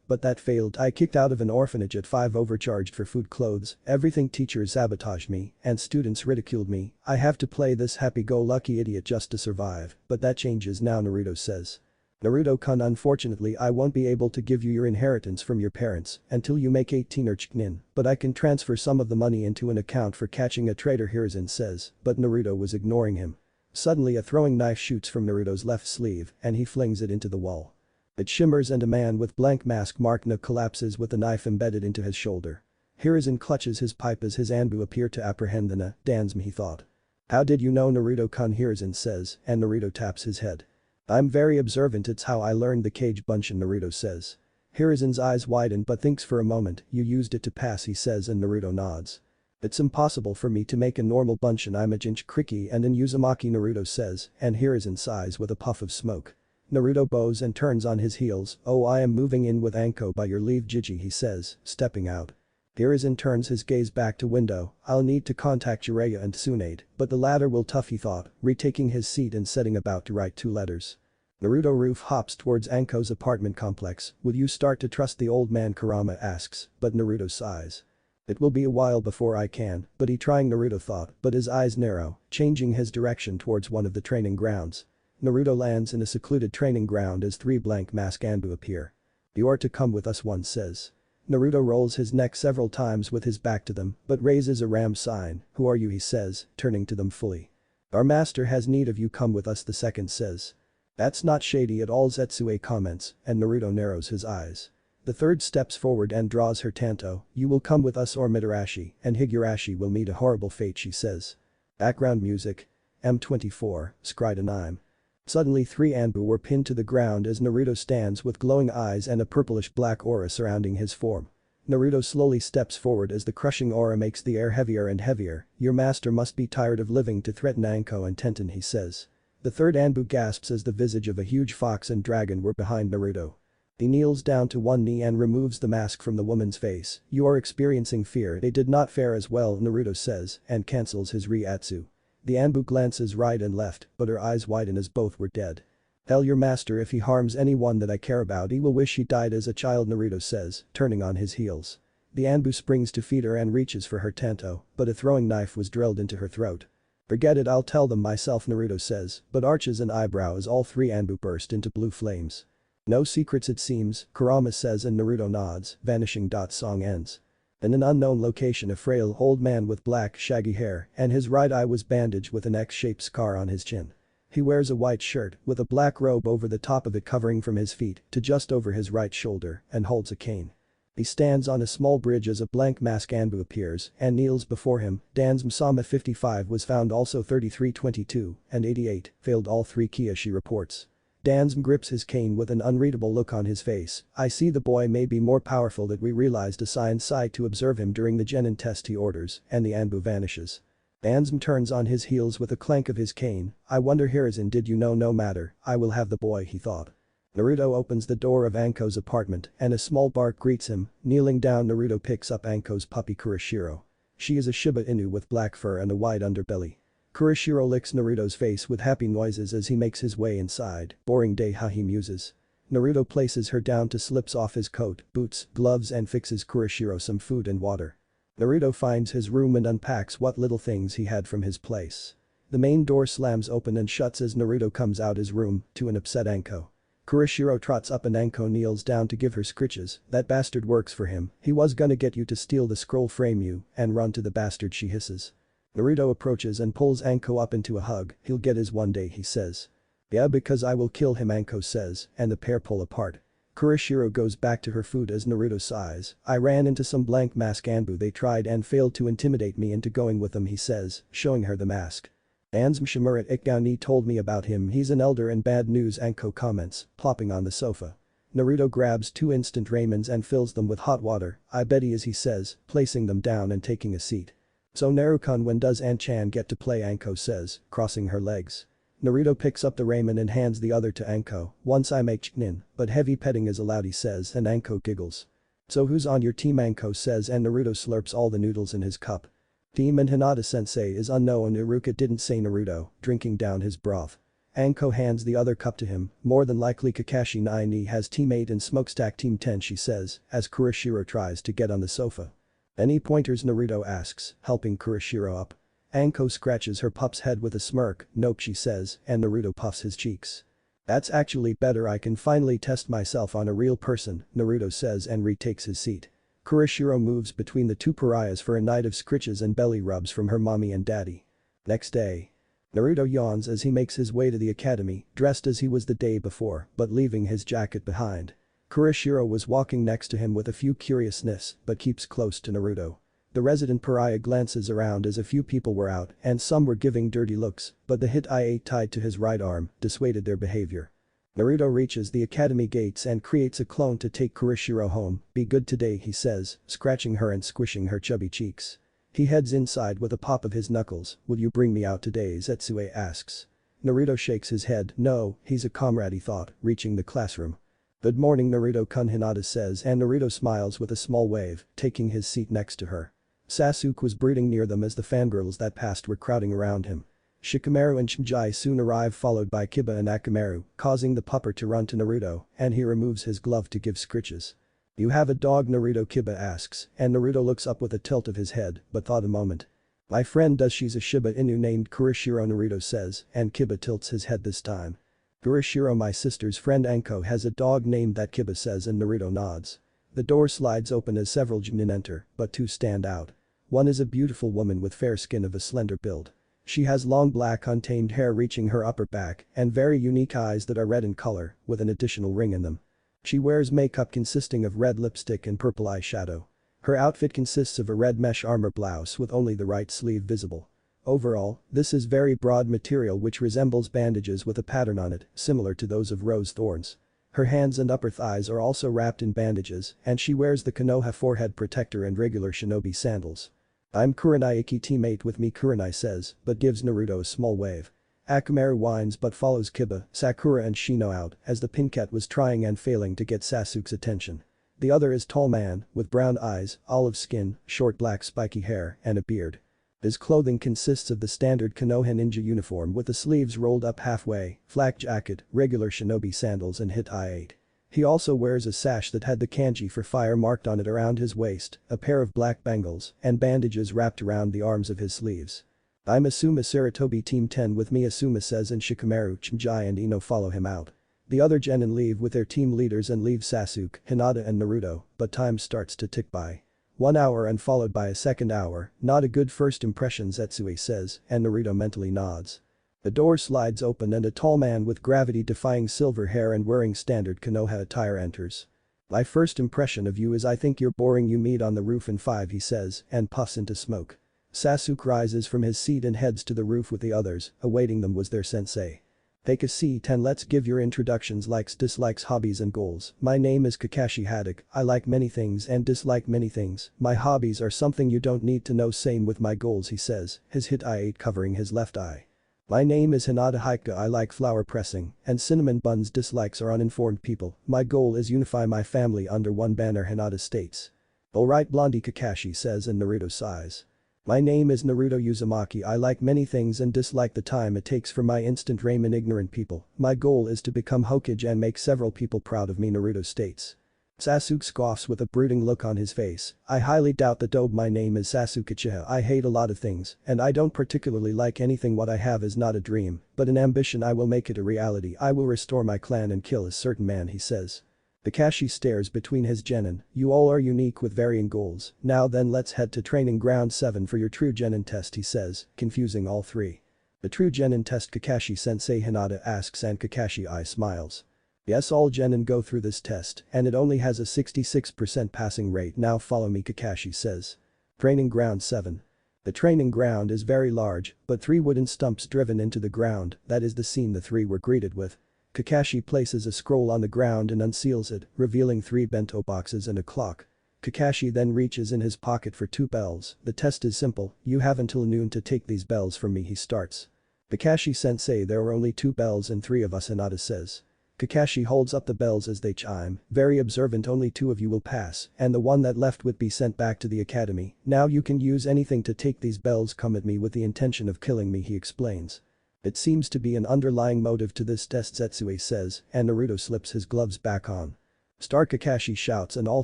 Speaker 1: but that failed. I kicked out of an orphanage at 5, overcharged for food, clothes, everything. Teachers sabotaged me, and students ridiculed me. I have to play this happy-go-lucky idiot just to survive, but that changes now, Naruto says. Naruto-kun, unfortunately I won't be able to give you your inheritance from your parents until you make 18 or Genin, but I can transfer some of the money into an account for catching a traitor, Hiruzen says, but Naruto was ignoring him. Suddenly a throwing knife shoots from Naruto's left sleeve and he flings it into the wall. It shimmers and a man with blank mask marked Na collapses with the knife embedded into his shoulder. Hiruzen clutches his pipe as his Anbu appear to apprehend the Na, Danzo, he thought. How did you know, Naruto-kun, Hiruzen says, and Naruto taps his head. I'm very observant, it's how I learned the Kage Bunshin, Naruto says. Hiruzen's eyes widen but thinks for a moment. You used it to pass, he says, and Naruto nods. It's impossible for me to make a normal Bunshin. I'm a Jinchuriki and an Uzumaki, Naruto says, and Hiruzen sighs with a puff of smoke. Naruto bows and turns on his heels. Oh, I am moving in with Anko by your leave, Jiji, he says, stepping out. Hiruzen turns his gaze back to window. I'll need to contact Jiraiya and Tsunade, but the latter will tough, he thought, retaking his seat and setting about to write 2 letters. Naruto roof hops towards Anko's apartment complex. Will you start to trust the old man, Kurama asks, but Naruto sighs. It will be a while before I can, but he trying, Naruto thought, but his eyes narrow, changing his direction towards one of the training grounds. Naruto lands in a secluded training ground as 3 blank mask Anbu appear. You are to come with us, one says. Naruto rolls his neck several times with his back to them, but raises a ram sign. Who are you, he says, turning to them fully. Our master has need of you, come with us, the second says. That's not shady at all, Zetsue comments, and Naruto narrows his eyes. The third steps forward and draws her tanto. You will come with us or Mitarashi and Higurashi will meet a horrible fate, she says. Background music. M24, Scried Anime. Suddenly 3 Anbu were pinned to the ground as Naruto stands with glowing eyes and a purplish-black aura surrounding his form. Naruto slowly steps forward as the crushing aura makes the air heavier and heavier. Your master must be tired of living to threaten Anko and Tenten, he says. The third Anbu gasps as the visage of a huge fox and dragon were behind Naruto. He kneels down to one knee and removes the mask from the woman's face. You are experiencing fear. They did not fare as well, Naruto says, and cancels his Riatsu. The Anbu glances right and left, but her eyes widen as both were dead. Tell your master if he harms anyone that I care about he will wish he died as a child, Naruto says, turning on his heels. The Anbu springs to feed her and reaches for her tanto, but a throwing knife was drilled into her throat. Forget it, I'll tell them myself, Naruto says, but arches an eyebrow as all 3 Anbu burst into blue flames. No secrets it seems, Kurama says and Naruto nods, vanishing. Song ends. In an unknown location, a frail old man with black shaggy hair and his right eye was bandaged with an X-shaped scar on his chin. He wears a white shirt with a black robe over the top of it covering from his feet to just over his right shoulder and holds a cane. He stands on a small bridge as a blank mask Anbu appears and kneels before him. Danzo Msama 55 was found, also 3322 and 88 failed all 3 Kia, she reports. Danzo grips his cane with an unreadable look on his face. I see the boy may be more powerful than we realized. Assign Sai to observe him during the Genin test, he orders, and the Anbu vanishes. Danzo turns on his heels with a clank of his cane. I wonder, Hiruzen, did you know? No matter, I will have the boy, he thought. Naruto opens the door of Anko's apartment and a small bark greets him. Kneeling down, Naruto picks up Anko's puppy Kurashiro. She is a Shiba Inu with black fur and a wide underbelly. Kurashiro licks Naruto's face with happy noises as he makes his way inside. Boring day, how he muses. Naruto places her down to slips off his coat, boots, gloves and fixes Kurashiro some food and water. Naruto finds his room and unpacks what little things he had from his place. The main door slams open and shuts as Naruto comes out his room to an upset Anko. Kurashiro trots up and Anko kneels down to give her scritches. That bastard works for him. He was gonna get you to steal the scroll frame, you, and run to the bastard, she hisses. Naruto approaches and pulls Anko up into a hug. He'll get his one day, he says. Yeah, because I will kill him, Anko says, and the pair pull apart. Kurashiro goes back to her food as Naruto sighs. I ran into some blank mask Anbu. They tried and failed to intimidate me into going with them, he says, showing her the mask. Anzm Shimurat Ikgaoni told me about him. He's an elder and bad news, Anko comments, plopping on the sofa. Naruto grabs 2 instant ramens and fills them with hot water. I bet he is, he says, placing them down and taking a seat. So Naruto, when does An-chan get to play? Anko says, crossing her legs. Naruto picks up the ramen and hands the other to Anko. Once I make Genin, but heavy petting is allowed, he says, and Anko giggles. So who's on your team? Anko says, and Naruto slurps all the noodles in his cup. Team and Hinata-sensei is unknown. Iruka didn't say Naruto, drinking down his broth. Anko hands the other cup to him, more than likely Kakashi Nai has teammate in Smokestack Team 10 she says, as Kurashiro tries to get on the sofa. Any pointers Naruto asks, helping Kurashiro up. Anko scratches her pup's head with a smirk, nope she says, and Naruto puffs his cheeks. That's actually better, I can finally test myself on a real person, Naruto says and retakes his seat. Kurashiro moves between the two pariahs for a night of scritches and belly rubs from her mommy and daddy. Next day. Naruto yawns as he makes his way to the academy, dressed as he was the day before, but leaving his jacket behind. Kurashiro was walking next to him with a few curious sniffs, but keeps close to Naruto. The resident pariah glances around as a few people were out and some were giving dirty looks, but the hit IA tied to his right arm dissuaded their behavior. Naruto reaches the academy gates and creates a clone to take Kurashiro home. Be good today he says, scratching her and squishing her chubby cheeks. He heads inside with a pop of his knuckles. Will you bring me out today? Zetsue asks. Naruto shakes his head. No, he's a comrade he thought, reaching the classroom. Good morning Naruto-kun Hinata says and Naruto smiles with a small wave, taking his seat next to her. Sasuke was brooding near them as the fangirls that passed were crowding around him. Shikamaru and Shinji soon arrive followed by Kiba and Akamaru, causing the pupper to run to Naruto, and he removes his glove to give scritches. You have a dog Naruto Kiba asks, and Naruto looks up with a tilt of his head, but thought a moment. My friend does she's a Shiba Inu named Kurashiro Naruto says, and Kiba tilts his head this time. Kurashiro my sister's friend Anko has a dog named that Kiba says and Naruto nods. The door slides open as several Genin enter, but two stand out. One is a beautiful woman with fair skin of a slender build. She has long black untamed hair reaching her upper back and very unique eyes that are red in color, with an additional ring in them. She wears makeup consisting of red lipstick and purple eyeshadow. Her outfit consists of a red mesh armor blouse with only the right sleeve visible. Overall, this is very broad material which resembles bandages with a pattern on it, similar to those of rose thorns. Her hands and upper thighs are also wrapped in bandages, and she wears the Konoha forehead protector and regular shinobi sandals. I'm Kurenai Iki teammate with me Kurenai says, but gives Naruto a small wave. Akamaru whines but follows Kiba, Sakura and Shino out as the Pincat was trying and failing to get Sasuke's attention. The other is tall man, with brown eyes, olive skin, short black spiky hair, and a beard. His clothing consists of the standard Konoha ninja uniform with the sleeves rolled up halfway, flak jacket, regular shinobi sandals and hit I-8. He also wears a sash that had the kanji for fire marked on it around his waist, a pair of black bangles, and bandages wrapped around the arms of his sleeves. I'm Asuma Saratobi Team 10 with me Asuma says and Shikamaru, Shinji and Ino follow him out. The other Genin leave with their team leaders and leave Sasuke, Hinata and Naruto, but time starts to tick by. 1 hour and followed by a second hour, not a good first impression Zetsue says, and Naruto mentally nods. The door slides open and a tall man with gravity-defying silver hair and wearing standard Konoha attire enters. My first impression of you is I think you're boring you meet on the roof in 5 he says, and puffs into smoke. Sasuke rises from his seat and heads to the roof with the others, awaiting them was their sensei. Take a seat and let's give your introductions likes dislikes hobbies and goals. My name is Kakashi Haddock, I like many things and dislike many things. My hobbies are something you don't need to know same with my goals he says, his hit I-8 covering his left eye. My name is Hinata Haika I like flower pressing and cinnamon buns dislikes are uninformed people. My goal is unify my family under one banner Hinata states. Alright blondie Kakashi says and Naruto sighs. My name is Naruto Uzumaki I like many things and dislike the time it takes for my instant ramen ignorant people. My goal is to become Hokage and make several people proud of me Naruto states. Sasuke scoffs with a brooding look on his face. I highly doubt that dope my name is Sasuke Uchiha I hate a lot of things and I don't particularly like anything what I have is not a dream, but an ambition I will make it a reality I will restore my clan and kill a certain man he says. Kakashi stares between his genin, you all are unique with varying goals, now then let's head to training ground 7 for your true genin test he says, confusing all three. The true genin test Kakashi sensei Hinata asks and Kakashi I smiles. Yes all genin go through this test and it only has a 66% passing rate now follow me Kakashi says. Training ground 7. The training ground is very large, but 3 wooden stumps driven into the ground, that is the scene the 3 were greeted with. Kakashi places a scroll on the ground and unseals it, revealing 3 bento boxes and a clock. Kakashi then reaches in his pocket for 2 bells, the test is simple, you have until noon to take these bells from me he starts. Kakashi sensei there are only 2 bells and 3 of us Hinata says. Kakashi holds up the bells as they chime, very observant. Only 2 of you will pass, and the one that left will be sent back to the academy. Now you can use anything to take these bells. Come at me with the intention of killing me, he explains. It seems to be an underlying motive to this test, Setsue says, and Naruto slips his gloves back on. Star Kakashi shouts and all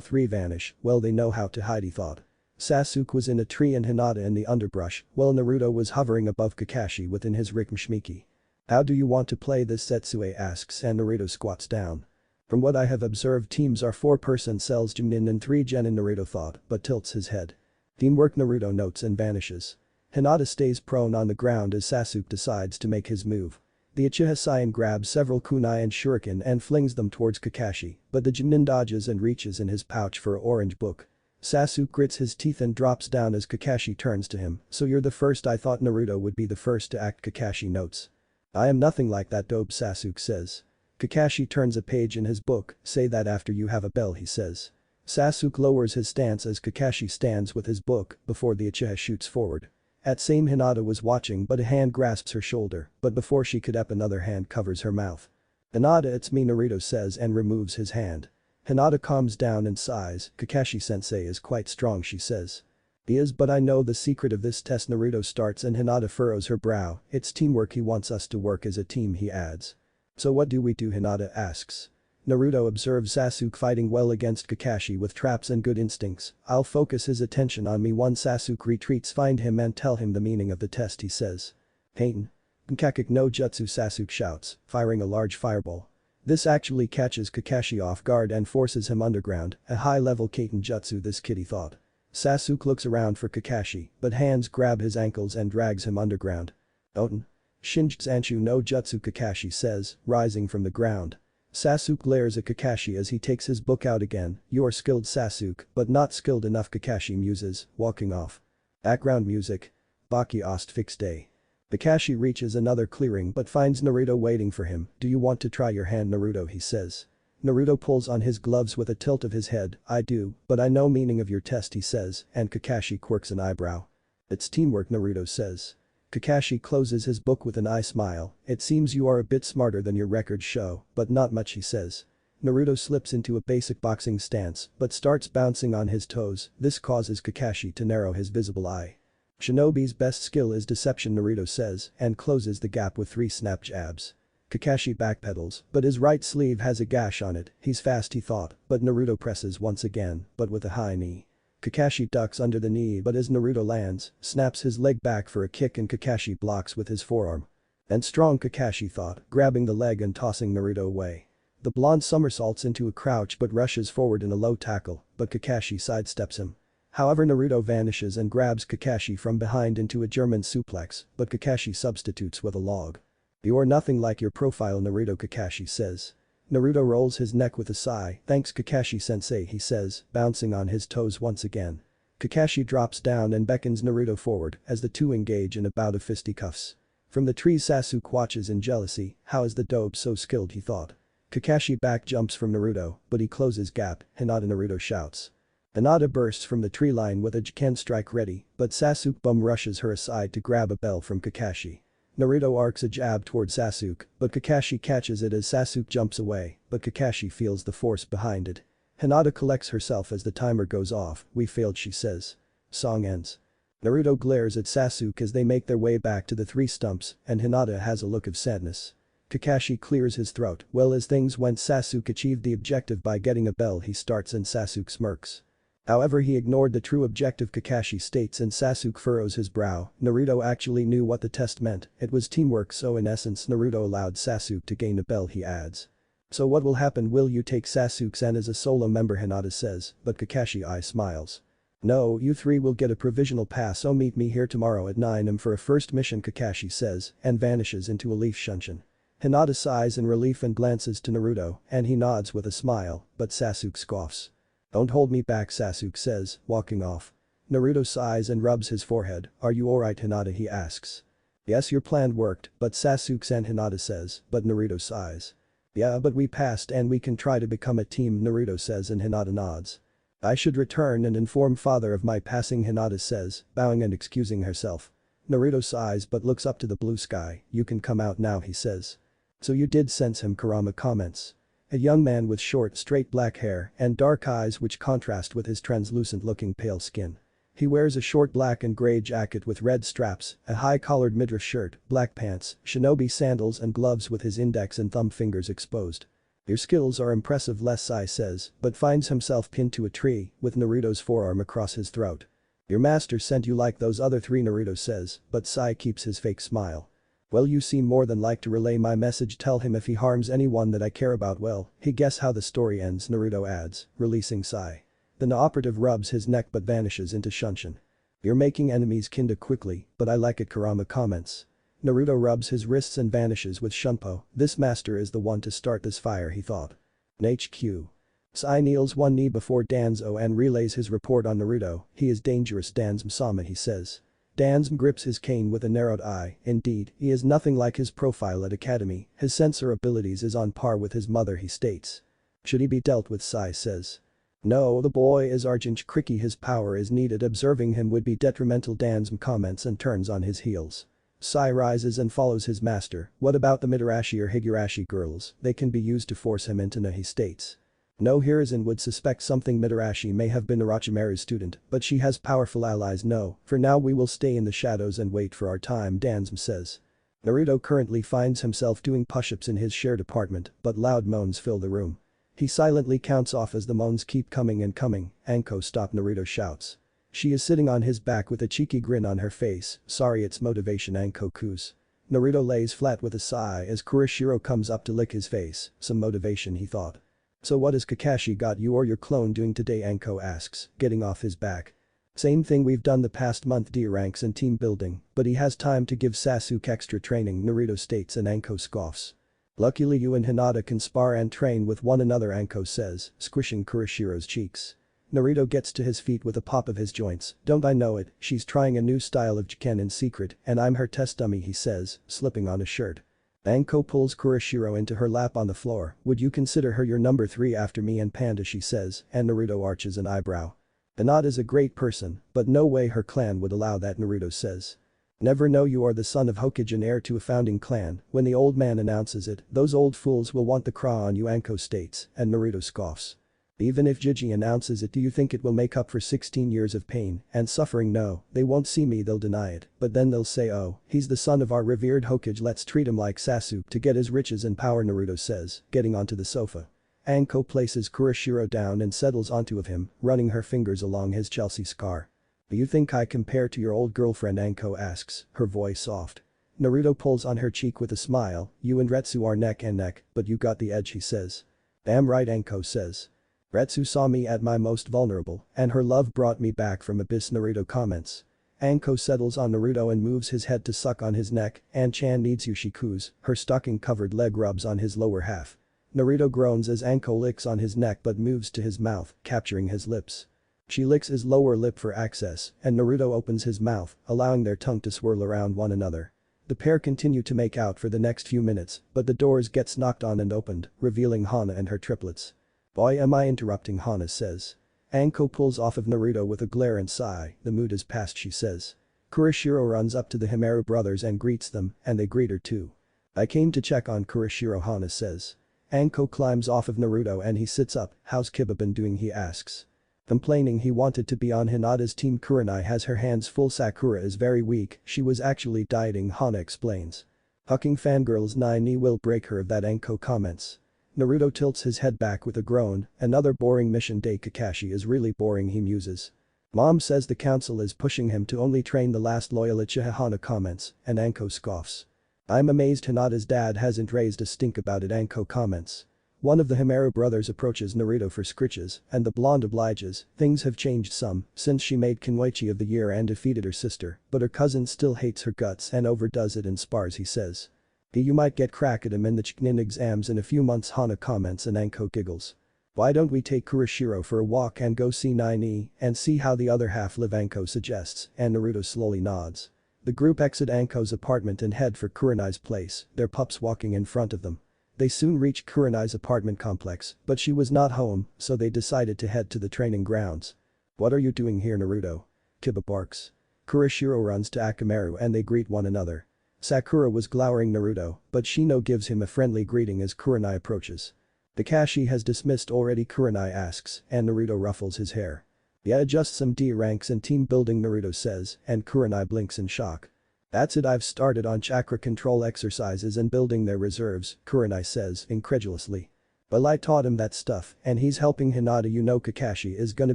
Speaker 1: 3 vanish. Well, they know how to hide, he thought. Sasuke was in a tree and Hinata in the underbrush, while Naruto was hovering above Kakashi within his Rikmashmiki. How do you want to play this, Setsue asks, and Naruto squats down. From what I have observed, teams are 4-person cells, Genin and 3 Genin, Naruto thought, but tilts his head. Teamwork, Naruto notes and vanishes. Hinata stays prone on the ground as Sasuke decides to make his move. The Uchiha Saiyan grabs several kunai and shuriken and flings them towards Kakashi, but the Genin dodges and reaches in his pouch for an orange book. Sasuke grits his teeth and drops down as Kakashi turns to him. So you're the first? I thought Naruto would be the first to act, Kakashi notes. I am nothing like that, dope, Sasuke says. Kakashi turns a page in his book. Say that after you have a bell, he says. Sasuke lowers his stance as Kakashi stands with his book before the Uchiha shoots forward. At same, Hinata was watching, but a hand grasps her shoulder, but before she could up, another hand covers her mouth. Hinata, it's me, Naruto says and removes his hand. Hinata calms down and sighs. Kakashi-sensei is quite strong, she says. He is, but I know the secret of this test. Naruto starts and Hinata furrows her brow. It's teamwork, he wants us to work as a team, he adds. So what do we do, Hinata asks. Naruto observes Sasuke fighting well against Kakashi with traps and good instincts. I'll focus his attention on me. Once Sasuke retreats, find him and tell him the meaning of the test, he says. Heian. Kankakik no jutsu, Sasuke shouts, firing a large fireball. This actually catches Kakashi off guard and forces him underground, a high-level Kaiten jutsu, this kid, he thought. Sasuke looks around for Kakashi, but hands grab his ankles and drags him underground. Oten. Shinjutsu no jutsu, Kakashi says, rising from the ground. Sasuke glares at Kakashi as he takes his book out again. You're skilled, Sasuke, but not skilled enough, Kakashi muses, walking off. Background music. Baki ost fixed day. Kakashi reaches another clearing but finds Naruto waiting for him. Do you want to try your hand, Naruto, he says. Naruto pulls on his gloves with a tilt of his head. I do, but I know meaning of your test, he says, and Kakashi quirks an eyebrow. It's teamwork, Naruto says. Kakashi closes his book with an eye smile. It seems you are a bit smarter than your records show, but not much, he says. Naruto slips into a basic boxing stance but starts bouncing on his toes. This causes Kakashi to narrow his visible eye. Shinobi's best skill is deception, Naruto says, and closes the gap with 3 snap jabs. Kakashi backpedals, but his right sleeve has a gash on it. He's fast, he thought, but Naruto presses once again, but with a high knee. Kakashi ducks under the knee, but as Naruto lands, snaps his leg back for a kick and Kakashi blocks with his forearm. And strong, Kakashi thought, grabbing the leg and tossing Naruto away. The blonde somersaults into a crouch but rushes forward in a low tackle, but Kakashi sidesteps him. However, Naruto vanishes and grabs Kakashi from behind into a German suplex, but Kakashi substitutes with a log. You're nothing like your profile, Naruto, Kakashi says. Naruto rolls his neck with a sigh. Thanks, Kakashi-sensei, he says, bouncing on his toes once again. Kakashi drops down and beckons Naruto forward as the two engage in a bout of fisticuffs. From the tree, Sasuke watches in jealousy. How is the dope so skilled, he thought. Kakashi back jumps from Naruto, but he closes gap. Hinata, Naruto shouts. Hinata bursts from the tree line with a Jiken strike ready, but Sasuke bum rushes her aside to grab a bell from Kakashi. Naruto arcs a jab toward Sasuke, but Kakashi catches it as Sasuke jumps away, but Kakashi feels the force behind it. Hinata collects herself as the timer goes off. We failed, she says. Song ends. Naruto glares at Sasuke as they make their way back to the 3 stumps, and Hinata has a look of sadness. Kakashi clears his throat. Well, as things went, Sasuke achieved the objective by getting a bell, he starts, and Sasuke smirks. However, he ignored the true objective, Kakashi states, and Sasuke furrows his brow. Naruto actually knew what the test meant. It was teamwork, so in essence Naruto allowed Sasuke to gain a bell, he adds. So what will happen? Will you take Sasuke-san as a solo member, Hinata says, but Kakashi smiles. No, you 3 will get a provisional pass, so meet me here tomorrow at 9 am for a first mission, Kakashi says, and vanishes into a leaf shunshin. Hinata sighs in relief and glances to Naruto, and he nods with a smile, but Sasuke scoffs. Don't hold me back, Sasuke says, walking off. Naruto sighs and rubs his forehead. Are you alright, Hinata, he asks. Yes, your plan worked, but Sasuke-san, Hinata says, but Naruto sighs. Yeah, but we passed and we can try to become a team, Naruto says, and Hinata nods. I should return and inform father of my passing, Hinata says, bowing and excusing herself. Naruto sighs but looks up to the blue sky. You can come out now, he says. So you did sense him, Kurama comments. A young man with short, straight black hair and dark eyes which contrast with his translucent-looking pale skin. He wears a short black and grey jacket with red straps, a high-collared midriff shirt, black pants, shinobi sandals and gloves with his index and thumb fingers exposed. Your skills are impressive, Sai says, but finds himself pinned to a tree, with Naruto's forearm across his throat. Your master sent you like those other three, Naruto says, but Sai keeps his fake smile. Well, you seem more than like to relay my message. Tell him if he harms anyone that I care about, well, he guess how the story ends, Naruto adds, releasing Sai. The operative rubs his neck but vanishes into Shunshin. You're making enemies kinda quickly, but I like it, Kurama comments. Naruto rubs his wrists and vanishes with Shunpo. This master is the one to start this fire, he thought. In HQ. Sai kneels one knee before Danzo and relays his report on Naruto. He is dangerous, Danzo-sama, he says. Danzo grips his cane with a narrowed eye. Indeed, he is nothing like his profile at academy. His sensor abilities is on par with his mother, he states. Should he be dealt with, Sai says. No, the boy is argent cricky, his power is needed, observing him would be detrimental, Danzo comments and turns on his heels. Sai rises and follows his master. What about the Mitarashi or Higurashi girls? They can be used to force him into he states. No, Hiruzen would suspect something. Mitarashi may have been Orochimaru's student, but she has powerful allies. No, for now we will stay in the shadows and wait for our time, Danzo says. Naruto currently finds himself doing push-ups in his shared apartment, but loud moans fill the room. He silently counts off as the moans keep coming and coming. Anko, stop, Naruto shouts. She is sitting on his back with a cheeky grin on her face. Sorry, it's motivation, Anko coos. Naruto lays flat with a sigh as Kurashiro comes up to lick his face. Some motivation, he thought. So what has Kakashi got you or your clone doing today, Anko asks, getting off his back. Same thing we've done the past month, D ranks and team building, but he has time to give Sasuke extra training, Naruto states, and Anko scoffs. Luckily you and Hinata can spar and train with one another, Anko says, squishing Kurashiro's cheeks. Naruto gets to his feet with a pop of his joints. Don't I know it, she's trying a new style of jiken in secret and I'm her test dummy, he says, slipping on a shirt. Anko pulls Kurashiro into her lap on the floor. Would you consider her your number 3 after me and Panda, she says, and Naruto arches an eyebrow. Hinata is a great person, but no way her clan would allow that, Naruto says. Never know, you are the son of Hokage and heir to a founding clan. When the old man announces it, those old fools will want the craw on you, Anko states, and Naruto scoffs. Even if Gigi announces it, do you think it will make up for 16 years of pain and suffering? No, they won't see me, they'll deny it, but then they'll say, oh, he's the son of our revered Hokage, let's treat him like Sasuke to get his riches and power, Naruto says, getting onto the sofa. Anko places Kurashiro down and settles onto of him, running her fingers along his Chelsea scar. Do you think I compare to your old girlfriend, Anko asks, her voice soft. Naruto pulls on her cheek with a smile. You and Retsu are neck and neck, but you got the edge, he says. Damn right, Anko says. Retsu saw me at my most vulnerable, and her love brought me back from abyss, Naruto comments. Anko settles on Naruto and moves his head to suck on his neck, and Chan needs you, she coos, her stocking-covered leg rubs on his lower half. Naruto groans as Anko licks on his neck but moves to his mouth, capturing his lips. She licks his lower lip for access, and Naruto opens his mouth, allowing their tongue to swirl around one another. The pair continue to make out for the next few minutes, but the doors gets knocked on and opened, revealing Hana and her triplets. Boy, am I interrupting, Hana says. Anko pulls off of Naruto with a glare and sigh. The mood is past, she says. Kurashiro runs up to the Himeru brothers and greets them, and they greet her too. I came to check on Kurashiro, Hana says. Anko climbs off of Naruto and he sits up. How's Kiba been doing, he asks. Complaining he wanted to be on Hinata's team. Kurenai has her hands full. Sakura is very weak, she was actually dieting, Hana explains. Hucking fangirls Nai will break her of that, Anko comments. Naruto tilts his head back with a groan. Another boring mission day. Kakashi is really boring, he muses. Mom says the council is pushing him to only train the last loyal Uchiha, Hana comments, and Anko scoffs. I'm amazed Hinata's dad hasn't raised a stink about it, Anko comments. One of the Himeru brothers approaches Naruto for scritches, and the blonde obliges. Things have changed some since she made Kinwaichi of the year and defeated her sister, but her cousin still hates her guts and overdoes it in spars, he says. You might get crack at him in the Chunin exams in a few months, Hana comments, and Anko giggles. Why don't we take Kurashiro for a walk and go see Nai and see how the other half live, Anko suggests, and Naruto slowly nods. The group exit Anko's apartment and head for Kurenai's place, their pups walking in front of them. They soon reach Kurenai's apartment complex, but she was not home, so they decided to head to the training grounds. What are you doing here, Naruto? Kiba barks. Kurashiro runs to Akamaru and they greet one another. Sakura was glowering Naruto, but Shino gives him a friendly greeting as Kurenai approaches. Kakashi has dismissed already, Kurenai asks, and Naruto ruffles his hair. Yeah, just some D ranks and team building, Naruto says, and Kurenai blinks in shock. That's it, I've started on chakra control exercises and building their reserves, Kurenai says incredulously. Well, I taught him that stuff and he's helping Hinata, you know Kakashi is gonna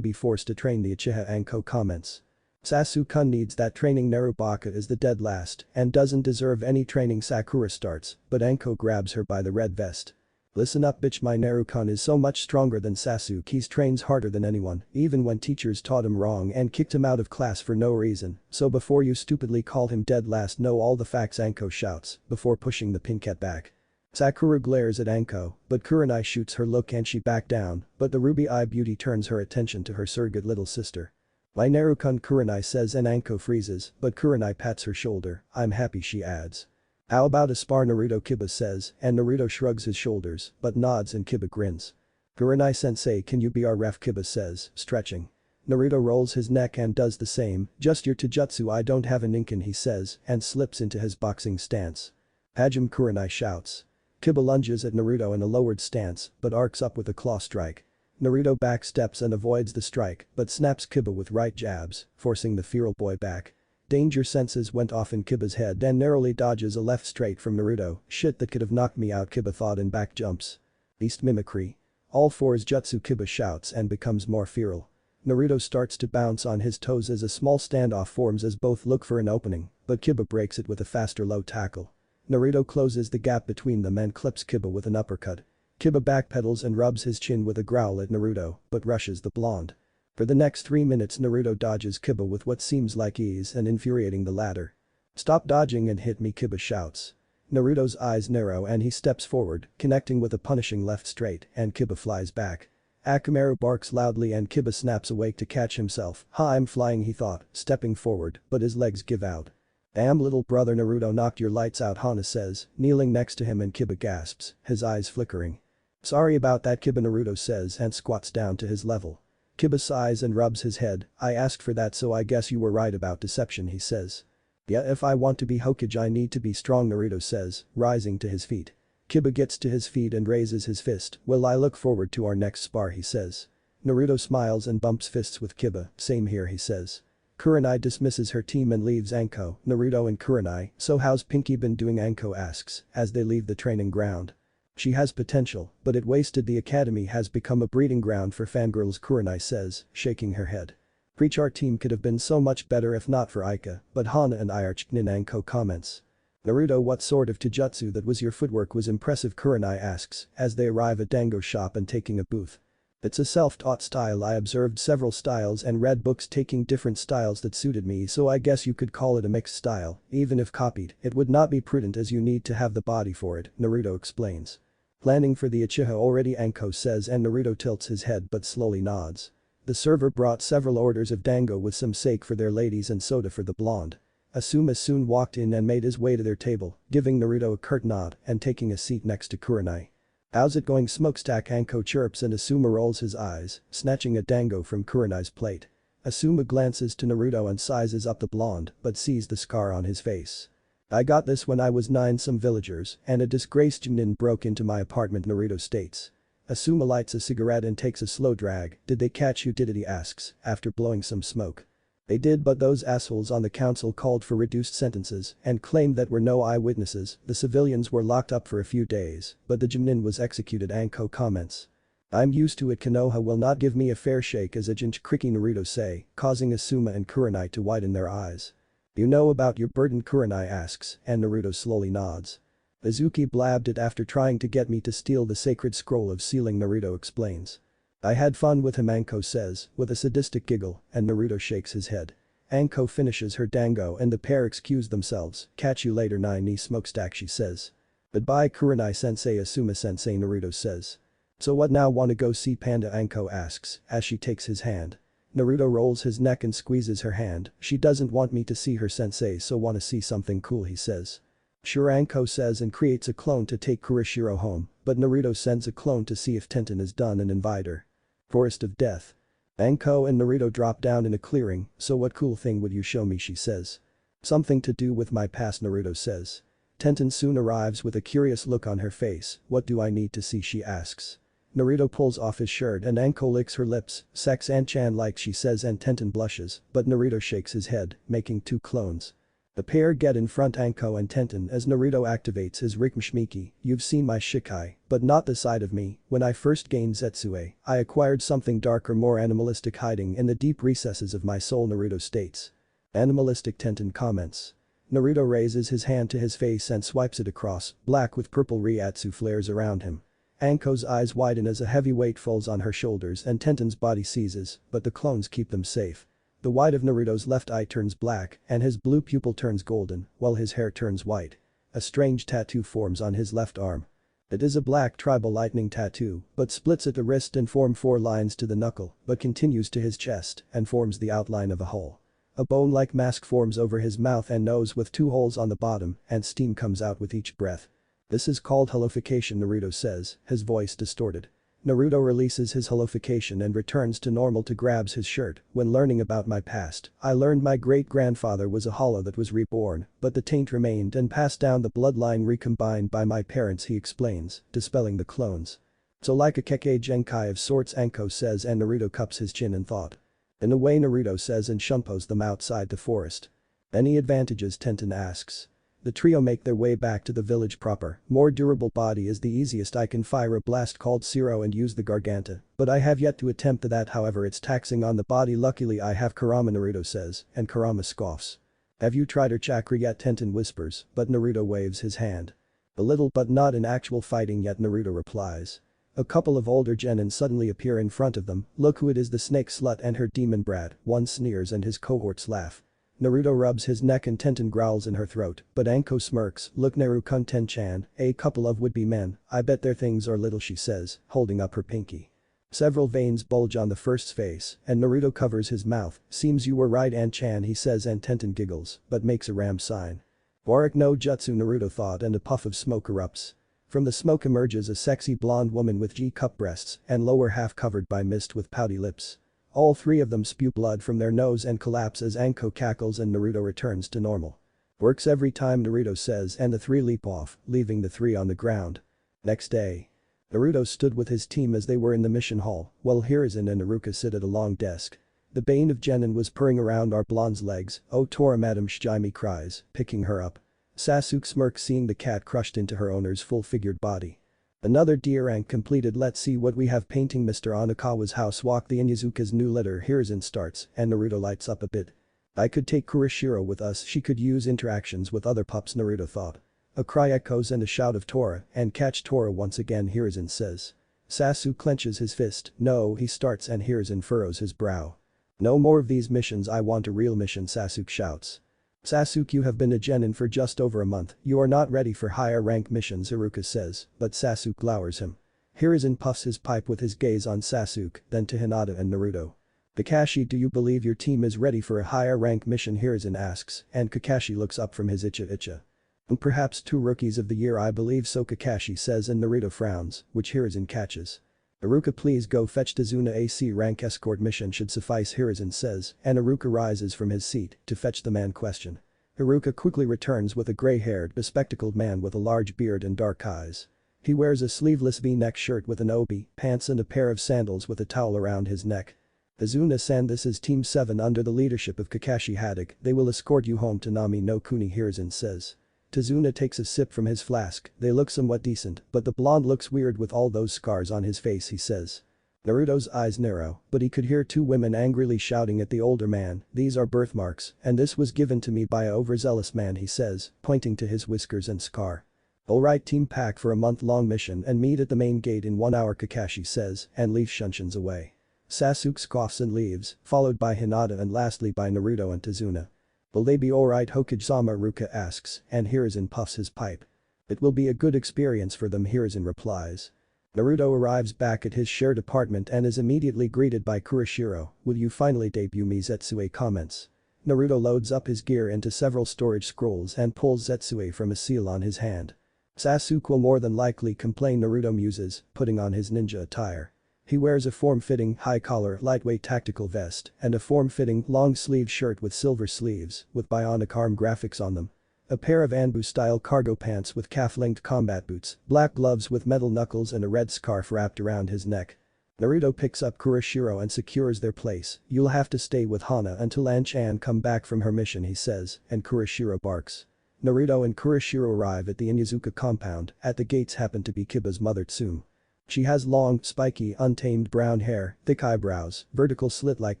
Speaker 1: be forced to train the Uchiha, Anko comments. Sasuke needs that training, Narubaka is the dead last and doesn't deserve any training, Sakura starts, but Anko grabs her by the red vest. Listen up bitch, my Naruto is so much stronger than Sasuke, he trains harder than anyone, even when teachers taught him wrong and kicked him out of class for no reason, so before you stupidly call him dead last, know all the facts, Anko shouts, before pushing the pinkette back. Sakura glares at Anko, but Kurenai shoots her look and she back down, but the ruby-eyed beauty turns her attention to her surrogate little sister. My Naruto, Kurenai says, and Anko freezes, but Kurenai pats her shoulder, I'm happy, she adds. How about a spar, Naruto, Kiba says, and Naruto shrugs his shoulders, but nods and Kiba grins. Kurenai-sensei, can you be our ref, Kiba says, stretching. Naruto rolls his neck and does the same, just your taijutsu, I don't have a ninkin, he says, and slips into his boxing stance. Hajime, Kurenai shouts. Kiba lunges at Naruto in a lowered stance, but arcs up with a claw strike. Naruto backsteps and avoids the strike, but snaps Kiba with right jabs, forcing the feral boy back. Danger senses went off in Kiba's head and narrowly dodges a left straight from Naruto, shit that could have knocked me out, Kiba thought, and back jumps. Beast mimicry. All fours jutsu, Kiba shouts and becomes more feral. Naruto starts to bounce on his toes as a small standoff forms as both look for an opening, but Kiba breaks it with a faster low tackle. Naruto closes the gap between them and clips Kiba with an uppercut. Kiba backpedals and rubs his chin with a growl at Naruto, but rushes the blonde. For the next 3 minutes Naruto dodges Kiba with what seems like ease and infuriating the latter. Stop dodging and hit me, Kiba shouts. Naruto's eyes narrow and he steps forward, connecting with a punishing left straight, and Kiba flies back. Akamaru barks loudly and Kiba snaps awake to catch himself. Ha, I'm flying, he thought, stepping forward, but his legs give out. Damn, little brother, Naruto knocked your lights out, Hana says, kneeling next to him, and Kiba gasps, his eyes flickering. Sorry about that, Kiba, Naruto says and squats down to his level. Kiba sighs and rubs his head. I asked for that, so I guess you were right about deception, he says. Yeah, if I want to be Hokage I need to be strong, Naruto says, rising to his feet. Kiba gets to his feet and raises his fist. Well, I look forward to our next spar, he says. Naruto smiles and bumps fists with Kiba. Same here, he says. Kurenai dismisses her team and leaves Anko, Naruto and Kurenai. So how's Pinky been doing, Anko asks, as they leave the training ground. She has potential, but it wasted, the academy has become a breeding ground for fangirls, Kurenai says, shaking her head. Preach, our team could have been so much better if not for Aika, but Hana and I are Genin, Anko comments. Naruto, what sort of taijutsu that was, your footwork was impressive, Kurenai asks, as they arrive at Dango's shop and taking a booth. It's a self-taught style, I observed several styles and read books taking different styles that suited me, so I guess you could call it a mixed style. Even if copied, it would not be prudent as you need to have the body for it, Naruto explains. Planning for the Uchiha already, Anko says, and Naruto tilts his head but slowly nods. The server brought several orders of dango with some sake for their ladies and soda for the blonde. Asuma soon walked in and made his way to their table, giving Naruto a curt nod and taking a seat next to Kurenai. How's it going, smokestack, Anko chirps and Asuma rolls his eyes, snatching a dango from Kurenai's plate. Asuma glances to Naruto and sizes up the blonde but sees the scar on his face. I got this when I was 9, some villagers and a disgraced Genin broke into my apartment, Naruto states. Asuma lights a cigarette and takes a slow drag. Did they catch you, did it, he asks, after blowing some smoke. They did, but those assholes on the council called for reduced sentences and claimed that were no eyewitnesses. The civilians were locked up for a few days, but the Genin was executed, Anko comments. I'm used to it, Konoha will not give me a fair shake as a Jinchuriki, Naruto say, causing Asuma and Kurenai to widen their eyes. You know about your burden, Kurenai asks, and Naruto slowly nods. Mizuki blabbed it after trying to get me to steal the sacred scroll of sealing, Naruto explains. I had fun with him, Anko says, with a sadistic giggle, and Naruto shakes his head. Anko finishes her dango and the pair excuse themselves. Catch you later, Nai smokestack, she says. Goodbye, Kurenai sensei, Asuma sensei, Naruto says. So what now, wanna go see Panda, Anko asks, as she takes his hand. Naruto rolls his neck and squeezes her hand. She doesn't want me to see her sensei, so wanna see something cool, he says. Sure, Anko says and creates a clone to take Kurishiro home, but Naruto sends a clone to see if Tenten is done and invite her. Forest of Death. Anko and Naruto drop down in a clearing. So what cool thing would you show me, she says. Something to do with my past, Naruto says. Tenten soon arrives with a curious look on her face. What do I need to see, she asks. Naruto pulls off his shirt and Anko licks her lips, sex An-chan like she says, and Tenten blushes, but Naruto shakes his head, making two clones. The pair get in front Anko and Tenten as Naruto activates his Rikmashmiki. You've seen my Shikai, but not the side of me. When I first gained Zetsue, I acquired something darker, more animalistic, hiding in the deep recesses of my soul, Naruto states. Animalistic, Tenten comments. Naruto raises his hand to his face and swipes it across, black with purple Ryatsu flares around him. Anko's eyes widen as a heavy weight falls on her shoulders and Tenten's body seizes, but the clones keep them safe. The white of Naruto's left eye turns black and his blue pupil turns golden, while his hair turns white. A strange tattoo forms on his left arm. It is a black tribal lightning tattoo, but splits at the wrist and forms 4 lines to the knuckle, but continues to his chest and forms the outline of a hull. A bone-like mask forms over his mouth and nose with 2 holes on the bottom, and steam comes out with each breath. This is called holification, Naruto says, his voice distorted. Naruto releases his holification and returns to normal to grabs his shirt. When learning about my past, I learned my great-grandfather was a hollow that was reborn, but the taint remained and passed down the bloodline recombined by my parents, he explains, dispelling the clones. So like a Keke Genkai of sorts, Anko says, and Naruto cups his chin in thought. In a way, Naruto says, and shunpos them outside the forest. Any advantages, Tenten asks. The trio make their way back to the village proper. More durable body is the easiest. I can fire a blast called Zero and use the Garganta, but I have yet to attempt that, however it's taxing on the body. Luckily I have Kurama, Naruto says, and Kurama scoffs. Have you tried her chakra yet, Tenten whispers, but Naruto waves his hand. A little, but not in actual fighting yet, Naruto replies. A couple of older genin suddenly appear in front of them. Look who it is, the snake slut and her demon brat. One sneers and his cohorts laugh. Naruto rubs his neck and Tenten growls in her throat, but Anko smirks. Look, Naru-kun, Ten-chan, a couple of would-be men, I bet their things are little, she says, holding up her pinky. Several veins bulge on the first's face, and Naruto covers his mouth. Seems you were right, An-chan, he says, and Tenten giggles, but makes a ram sign. Warak no jutsu, Naruto thought, and a puff of smoke erupts. From the smoke emerges a sexy blonde woman with G-cup breasts and lower half covered by mist with pouty lips. All 3 of them spew blood from their nose and collapse as Anko cackles and Naruto returns to normal. Works every time, Naruto says, and the 3 leap off, leaving the 3 on the ground. Next day. Naruto stood with his team as they were in the mission hall, while Hiruzen and Iruka sit at a long desk. The bane of Genin was purring around our blonde's legs. Oh Tora, Madam Shijimi cries, picking her up. Sasuke smirks seeing the cat crushed into her owner's full-figured body. Another D rank completed. Let's see what we have. Painting Mr. Onikawa's house. Walk the Inyazuka's new litter. Hiruzen starts and Naruto lights up a bit. I could take Kurashiro with us, she could use interactions with other pups, Naruto thought. A cry echoes and a shout of Tora, and catch Tora once again, Hiruzen says. Sasuke clenches his fist. No, he starts and Hiruzen furrows his brow. No more of these missions, I want a real mission, Sasuke shouts. Sasuke, you have been a genin for just over a month, you are not ready for higher rank missions, Iruka says, but Sasuke glowers him. Hiruzen puffs his pipe with his gaze on Sasuke, then to Hinata and Naruto. Kakashi, do you believe your team is ready for a higher rank mission, Hiruzen asks, and Kakashi looks up from his icha. And perhaps 2 rookies of the year, I believe so, Kakashi says, and Naruto frowns, which Hiruzen catches. Iruka, please go fetch Tazuna, AC rank escort mission should suffice, Hiruzen says, and Iruka rises from his seat to fetch the man question. Iruka quickly returns with a gray-haired, bespectacled man with a large beard and dark eyes. He wears a sleeveless V-neck shirt with an obi, pants and a pair of sandals with a towel around his neck. Tazuna-san, this is Team 7 under the leadership of Kakashi Haddock, they will escort you home to Nami no Kuni, Hiruzen says. Tazuna takes a sip from his flask. They look somewhat decent, but the blonde looks weird with all those scars on his face, he says. Naruto's eyes narrow, but he could hear 2 women angrily shouting at the older man, these are birthmarks, and this was given to me by a overzealous man, he says, pointing to his whiskers and scar. Alright team, pack for a month-long mission and meet at the main gate in 1 hour, Kakashi says, and leaves Shunshuns away. Sasuke scoffs and leaves, followed by Hinata and lastly by Naruto and Tazuna. Will they be alright, Hokage-sama, Iruka asks, and Hiruzen puffs his pipe. It will be a good experience for them, Hiruzen replies. Naruto arrives back at his shared apartment and is immediately greeted by Kurashiro. Will you finally debut me, Zetsue comments. Naruto loads up his gear into several storage scrolls and pulls Zetsue from a seal on his hand. Sasuke will more than likely complain, Naruto muses, putting on his ninja attire. He wears a form-fitting, high-collar, lightweight tactical vest and a form-fitting, long-sleeved shirt with silver sleeves with bionic arm graphics on them. A pair of Anbu-style cargo pants with calf-length combat boots, black gloves with metal knuckles and a red scarf wrapped around his neck. Naruto picks up Kurashiro and secures their place. "You'll have to stay with Hana until An-chan come back from her mission," he says, and Kurashiro barks. Naruto and Kurashiro arrive at the Inyazuka compound. At the gates happen to be Kiba's mother Tsume. She has long, spiky, untamed brown hair, thick eyebrows, vertical slit-like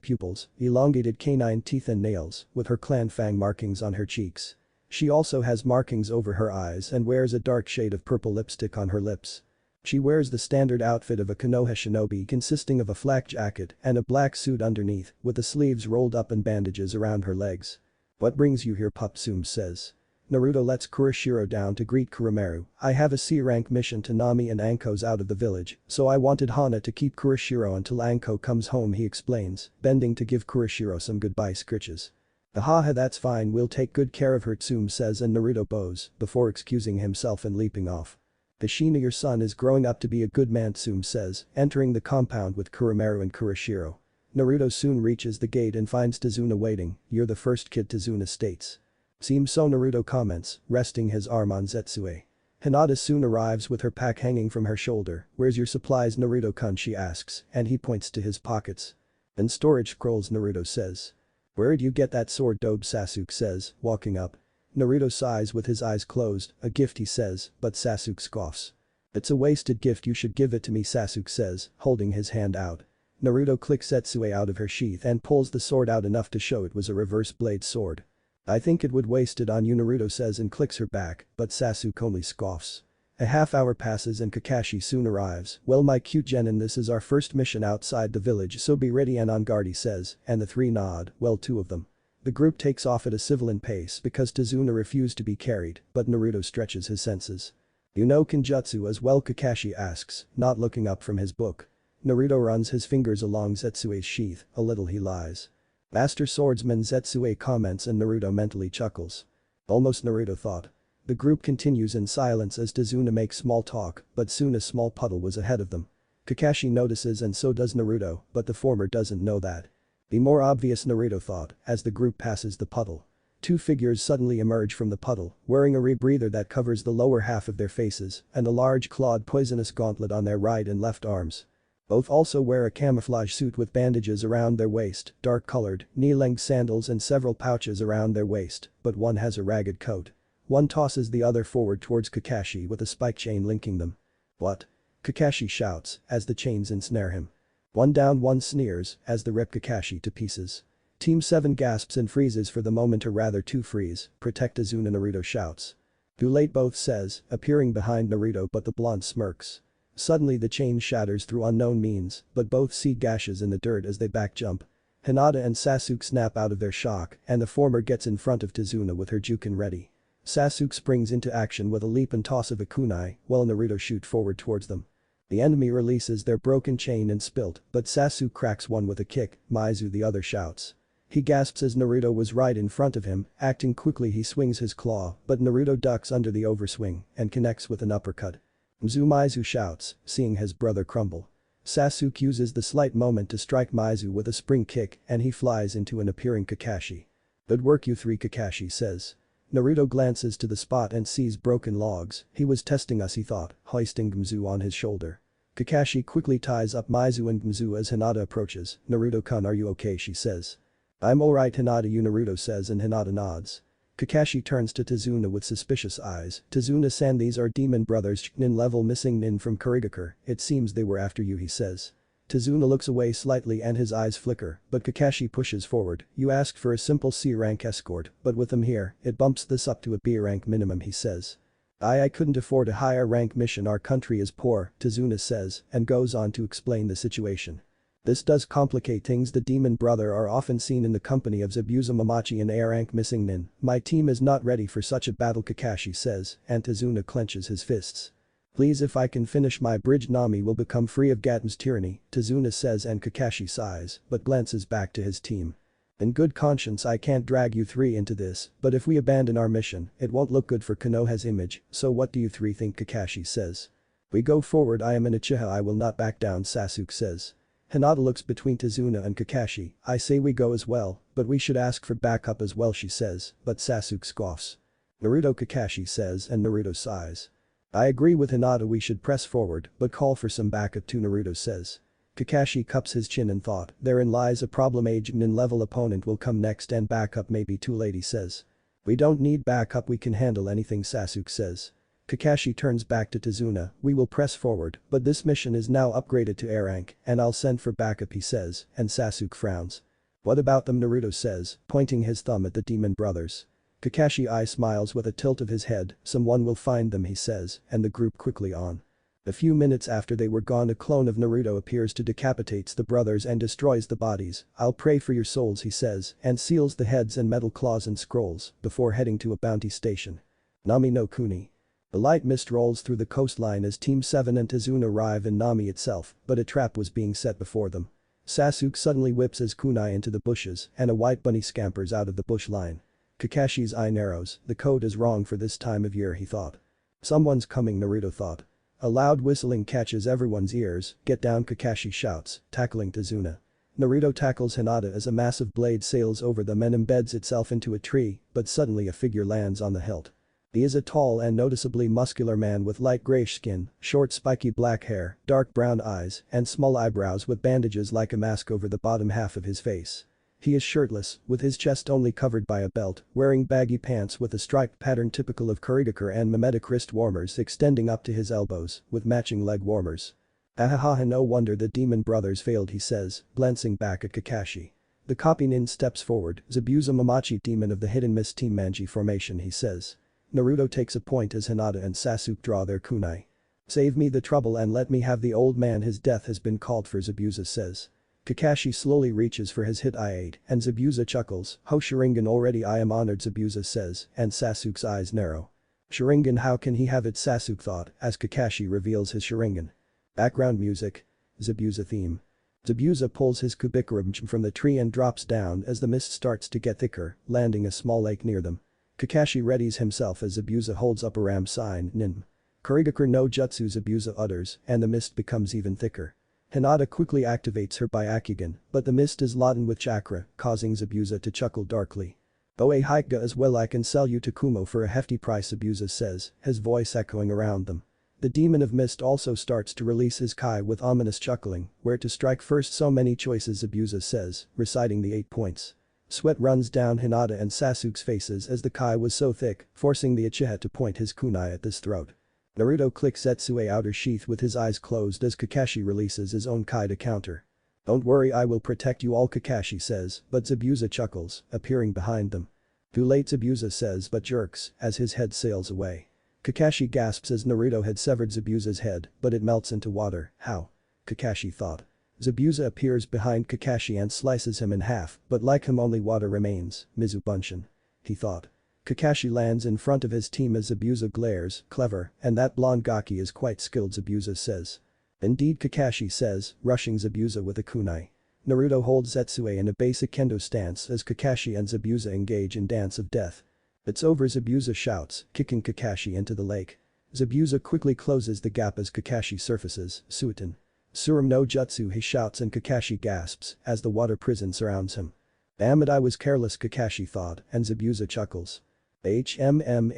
Speaker 1: pupils, elongated canine teeth and nails, with her clan fang markings on her cheeks. She also has markings over her eyes and wears a dark shade of purple lipstick on her lips. She wears the standard outfit of a Konoha shinobi consisting of a flak jacket and a black suit underneath, with the sleeves rolled up and bandages around her legs. "What brings you here, pup?" Tsume says. Naruto lets Kurashiro down to greet Kuramaru. "I have a C-rank mission to Nami and Anko's out of the village, so I wanted Hana to keep Kurashiro until Anko comes home," he explains, bending to give Kurashiro some goodbye scritches. "Haha, that's fine, we'll take good care of her," Tsume says, and Naruto bows, before excusing himself and leaping off. "Hashina, your son is growing up to be a good man," Tsume says, entering the compound with Kuramaru and Kurashiro. Naruto soon reaches the gate and finds Tazuna waiting. "You're the first kid," Tazuna states. "Seems so," Naruto comments, resting his arm on Zetsue. Hinata soon arrives with her pack hanging from her shoulder. "Where's your supplies, Naruto-kun?" she asks, and he points to his pockets. "In storage scrolls," Naruto says. "Where'd you get that sword, dope?" Sasuke says, walking up. Naruto sighs with his eyes closed. "A gift," he says, but Sasuke scoffs. "It's a wasted gift, you should give it to me," Sasuke says, holding his hand out. Naruto clicks Zetsue out of her sheath and pulls the sword out enough to show it was a reverse blade sword. "I think it would waste it on you," Naruto says and clicks her back, but Sasuke only scoffs. A half hour passes and Kakashi soon arrives. "Well, my cute Genin, this is our first mission outside the village, so be ready and on guard," he says, and the three nod, well, two of them. The group takes off at a civilian pace because Tazuna refused to be carried, but Naruto stretches his senses. "You know Kenjutsu as well?" Kakashi asks, not looking up from his book. Naruto runs his fingers along Zetsue's sheath. "A little," he lies. "Master swordsman," Zetsue comments and Naruto mentally chuckles. Almost, Naruto thought. The group continues in silence as Tazuna makes small talk, but soon a small puddle was ahead of them. Kakashi notices and so does Naruto, but the former doesn't know that. "Be more obvious," Naruto thought, as the group passes the puddle. Two figures suddenly emerge from the puddle, wearing a rebreather that covers the lower half of their faces and a large clawed poisonous gauntlet on their right and left arms. Both also wear a camouflage suit with bandages around their waist, dark-colored, knee-length sandals and several pouches around their waist, but one has a ragged coat. One tosses the other forward towards Kakashi with a spike chain linking them. "What?" Kakashi shouts, as the chains ensnare him. "One down," one sneers, as they rip Kakashi to pieces. Team 7 gasps and freezes for the moment, or rather two freeze. "Protect Tazuna," Naruto shouts. "Too late," both says, appearing behind Naruto, but the blonde smirks. Suddenly the chain shatters through unknown means, but both see gashes in the dirt as they back jump. Hinata and Sasuke snap out of their shock, and the former gets in front of Tazuna with her jukin ready. Sasuke springs into action with a leap and toss of a kunai, while Naruto shoot forward towards them. The enemy releases their broken chain and spilt, but Sasuke cracks one with a kick. "Mizu," the other shouts. He gasps as Naruto was right in front of him. Acting quickly, he swings his claw, but Naruto ducks under the overswing and connects with an uppercut. Mizu shouts, seeing his brother crumble. Sasuke uses the slight moment to strike Mizu with a spring kick and he flies into an appearing Kakashi. "Good work, you three," Kakashi says. Naruto glances to the spot and sees broken logs. He was testing us, he thought, hoisting Mizu on his shoulder. Kakashi quickly ties up Mizu and Mizu as Hinata approaches. "Naruto-kun, are you okay?" she says. "I'm alright, Hinata," Naruto says, and Hinata nods. Kakashi turns to Tazuna with suspicious eyes. "Tazuna-san, these are demon brothers, Nin level missing Nin from Kurigakure. It seems they were after you," he says. Tazuna looks away slightly and his eyes flicker, but Kakashi pushes forward. "You asked for a simple C-rank escort, but with them here, it bumps this up to a B-rank minimum," he says. I couldn't afford a higher rank mission, our country is poor," Tazuna says, and goes on to explain the situation. "This does complicate things. The demon brother are often seen in the company of Zabuza, Momochi and A-rank missing Nin. My team is not ready for such a battle," Kakashi says, and Tazuna clenches his fists. "Please, if I can finish my bridge, Nami will become free of Gaten's tyranny," Tazuna says, and Kakashi sighs, but glances back to his team. "In good conscience I can't drag you three into this, but if we abandon our mission, it won't look good for Konoha's image, so what do you three think?" Kakashi says. We go forward, I am an Uchiha, I will not back down, Sasuke says. Hinata looks between Tazuna and Kakashi. I say we go as well, but we should ask for backup as well, she says, but Sasuke scoffs. Naruto, Kakashi says, and Naruto sighs. I agree with Hinata, we should press forward, but call for some backup too, Naruto says. Kakashi cups his chin in thought, therein lies a problem, a Genin level opponent will come next and backup may be too late, he says. We don't need backup, we can handle anything, Sasuke says. Kakashi turns back to Tazuna, we will press forward, but this mission is now upgraded to A rank, and I'll send for backup, he says, and Sasuke frowns. What about them, Naruto says, pointing his thumb at the demon brothers. Kakashi smiles with a tilt of his head, someone will find them, he says, and the group quickly on. A few minutes after they were gone, a clone of Naruto appears to decapitates the brothers and destroys the bodies. I'll pray for your souls, he says, and seals the heads and metal claws and scrolls, before heading to a bounty station. Nami no Kuni. The light mist rolls through the coastline as Team 7 and Tazuna arrive in Nami itself, but a trap was being set before them. Sasuke suddenly whips his kunai into the bushes and a white bunny scampers out of the bush line. Kakashi's eye narrows, the code is wrong for this time of year, he thought. Someone's coming, Naruto thought. A loud whistling catches everyone's ears, get down, Kakashi shouts, tackling Tazuna. Naruto tackles Hinata as a massive blade sails over them and embeds itself into a tree, but suddenly a figure lands on the hilt. He is a tall and noticeably muscular man with light grayish skin, short spiky black hair, dark brown eyes, and small eyebrows with bandages like a mask over the bottom half of his face. He is shirtless, with his chest only covered by a belt, wearing baggy pants with a striped pattern typical of Kurigakure and mimetic wrist warmers extending up to his elbows, with matching leg warmers. Ahaha, no wonder the demon brothers failed, he says, glancing back at Kakashi. The copy nin steps forward, Zabuza Mamachi, demon of the hidden mist team Manji formation, he says. Naruto takes a point as Hinata and Sasuke draw their kunai. Save me the trouble and let me have the old man, his death has been called for, Zabuza says. Kakashi slowly reaches for his hit I8 and Zabuza chuckles, ho Sharingan already, I am honored, Zabuza says, and Sasuke's eyes narrow. Sharingan, how can he have it, Sasuke thought as Kakashi reveals his Sharingan. Background music. Zabuza theme. Zabuza pulls his Kubikurum from the tree and drops down as the mist starts to get thicker, landing a small lake near them. Kakashi readies himself as Zabuza holds up a ram sign, nin. Kurigakure no Jutsu, Zabuza utters, and the mist becomes even thicker. Hinata quickly activates her Byakugan, but the mist is laden with chakra, causing Zabuza to chuckle darkly. Oe Hikega as well, I can sell you to Kumo for a hefty price, Zabuza says, his voice echoing around them. The demon of mist also starts to release his kai with ominous chuckling, where to strike first, so many choices, Zabuza says, reciting the 8 points. Sweat runs down Hinata and Sasuke's faces as the kai was so thick, forcing the Uchiha to point his kunai at his throat. Naruto clicks Zetsu's outer sheath with his eyes closed as Kakashi releases his own kai to counter. Don't worry, I will protect you all, Kakashi says, but Zabuza chuckles, appearing behind them. Too late, Zabuza says, but jerks as his head sails away. Kakashi gasps as Naruto had severed Zabuza's head, but it melts into water. How? Kakashi thought. Zabuza appears behind Kakashi and slices him in half, but like him only water remains, Mizubunshin. He thought. Kakashi lands in front of his team as Zabuza glares, clever, and that blonde Gaki is quite skilled, Zabuza says. Indeed, Kakashi says, rushing Zabuza with a kunai. Naruto holds Zetsu in a basic kendo stance as Kakashi and Zabuza engage in dance of death. It's over, Zabuza shouts, kicking Kakashi into the lake. Zabuza quickly closes the gap as Kakashi surfaces, Suiton. Surum no Jutsu, he shouts and Kakashi gasps as the water prison surrounds him. Damn it, I was careless, Kakashi thought, and Zabuza chuckles. HMM,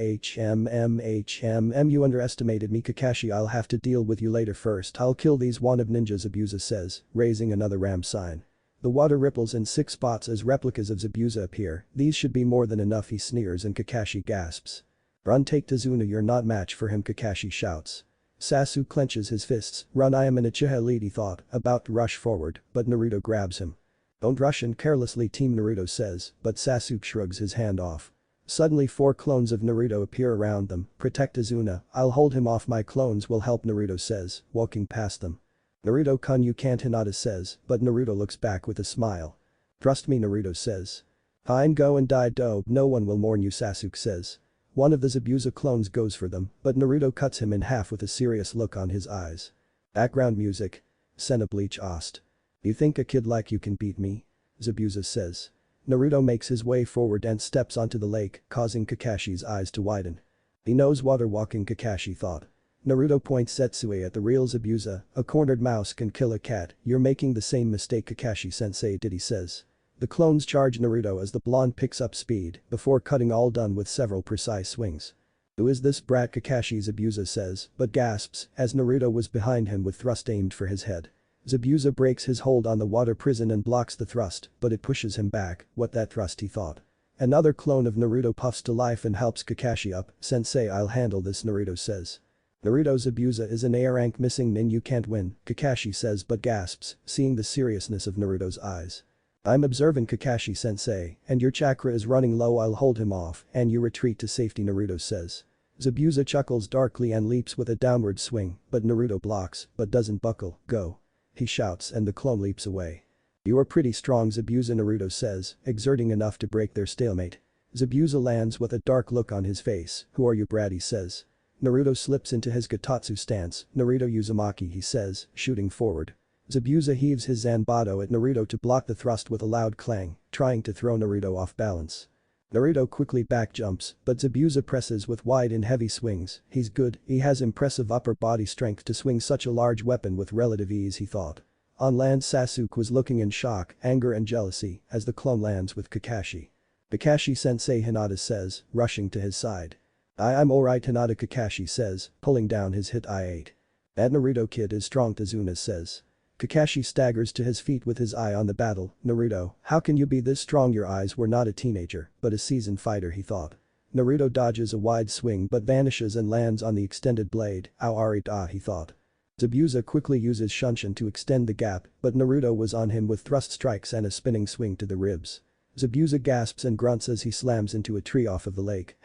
Speaker 1: you underestimated me, Kakashi, I'll have to deal with you later. First I'll kill these wannabe ninjas, Zabuza says, raising another ram sign. The water ripples in 6 spots as replicas of Zabuza appear, these should be more than enough, he sneers and Kakashi gasps. Run, take Tazuna, you're not match for him, Kakashi shouts. Sasuke clenches his fists, run, I am an Uchiha elite, he thought, about to rush forward, but Naruto grabs him. Don't rush in carelessly, Team Naruto says, but Sasuke shrugs his hand off. Suddenly 4 clones of Naruto appear around them, protect Tazuna, I'll hold him off, my clones will help, Naruto says, walking past them. Naruto-kun, you can't, Hinata says, but Naruto looks back with a smile. Trust me, Naruto says. Fine, go and die, dope, no one will mourn you, Sasuke says. One of the Zabuza clones goes for them, but Naruto cuts him in half with a serious look on his eyes. Background music. Senna Bleach asked. You think a kid like you can beat me? Zabuza says. Naruto makes his way forward and steps onto the lake, causing Kakashi's eyes to widen. He knows water walking, Kakashi thought. Naruto points Setsue at the real Zabuza, a cornered mouse can kill a cat, you're making the same mistake Kakashi-sensei did, he says. The clones charge Naruto as the blonde picks up speed, before cutting all done with several precise swings. Who is this brat, Kakashi, Zabuza says, but gasps, as Naruto was behind him with thrust aimed for his head. Zabuza breaks his hold on the water prison and blocks the thrust, but it pushes him back, what that thrust, he thought. Another clone of Naruto puffs to life and helps Kakashi up, sensei, I'll handle this, Naruto says. Naruto, Zabuza is an A rank missing nin, you can't win, Kakashi says but gasps, seeing the seriousness of Naruto's eyes. I'm observing, Kakashi sensei, and your chakra is running low, I'll hold him off and you retreat to safety, Naruto says. Zabuza chuckles darkly and leaps with a downward swing, but Naruto blocks, but doesn't buckle, go. He shouts and the clone leaps away. You are pretty strong, Zabuza, Naruto says, exerting enough to break their stalemate. Zabuza lands with a dark look on his face, who are you, brat, he says. Naruto slips into his Gatatsu stance, Naruto Uzumaki, he says, shooting forward. Zabuza heaves his Zanbakuto at Naruto to block the thrust with a loud clang, trying to throw Naruto off balance. Naruto quickly back jumps, but Zabuza presses with wide and heavy swings, he's good, he has impressive upper body strength to swing such a large weapon with relative ease, he thought. On land, Sasuke was looking in shock, anger and jealousy as the clone lands with Kakashi. Kakashi-sensei, Hinata says, rushing to his side. I'm alright, Hinata, Kakashi says, pulling down his hit I-8. That Naruto kid is strong, Tazuna says. Kakashi staggers to his feet with his eye on the battle, Naruto, how can you be this strong? Your eyes were not a teenager, but a seasoned fighter, he thought. Naruto dodges a wide swing but vanishes and lands on the extended blade, ow ari da, he thought. Zabuza quickly uses Shunshin to extend the gap, but Naruto was on him with thrust strikes and a spinning swing to the ribs. Zabuza gasps and grunts as he slams into a tree off of the lake,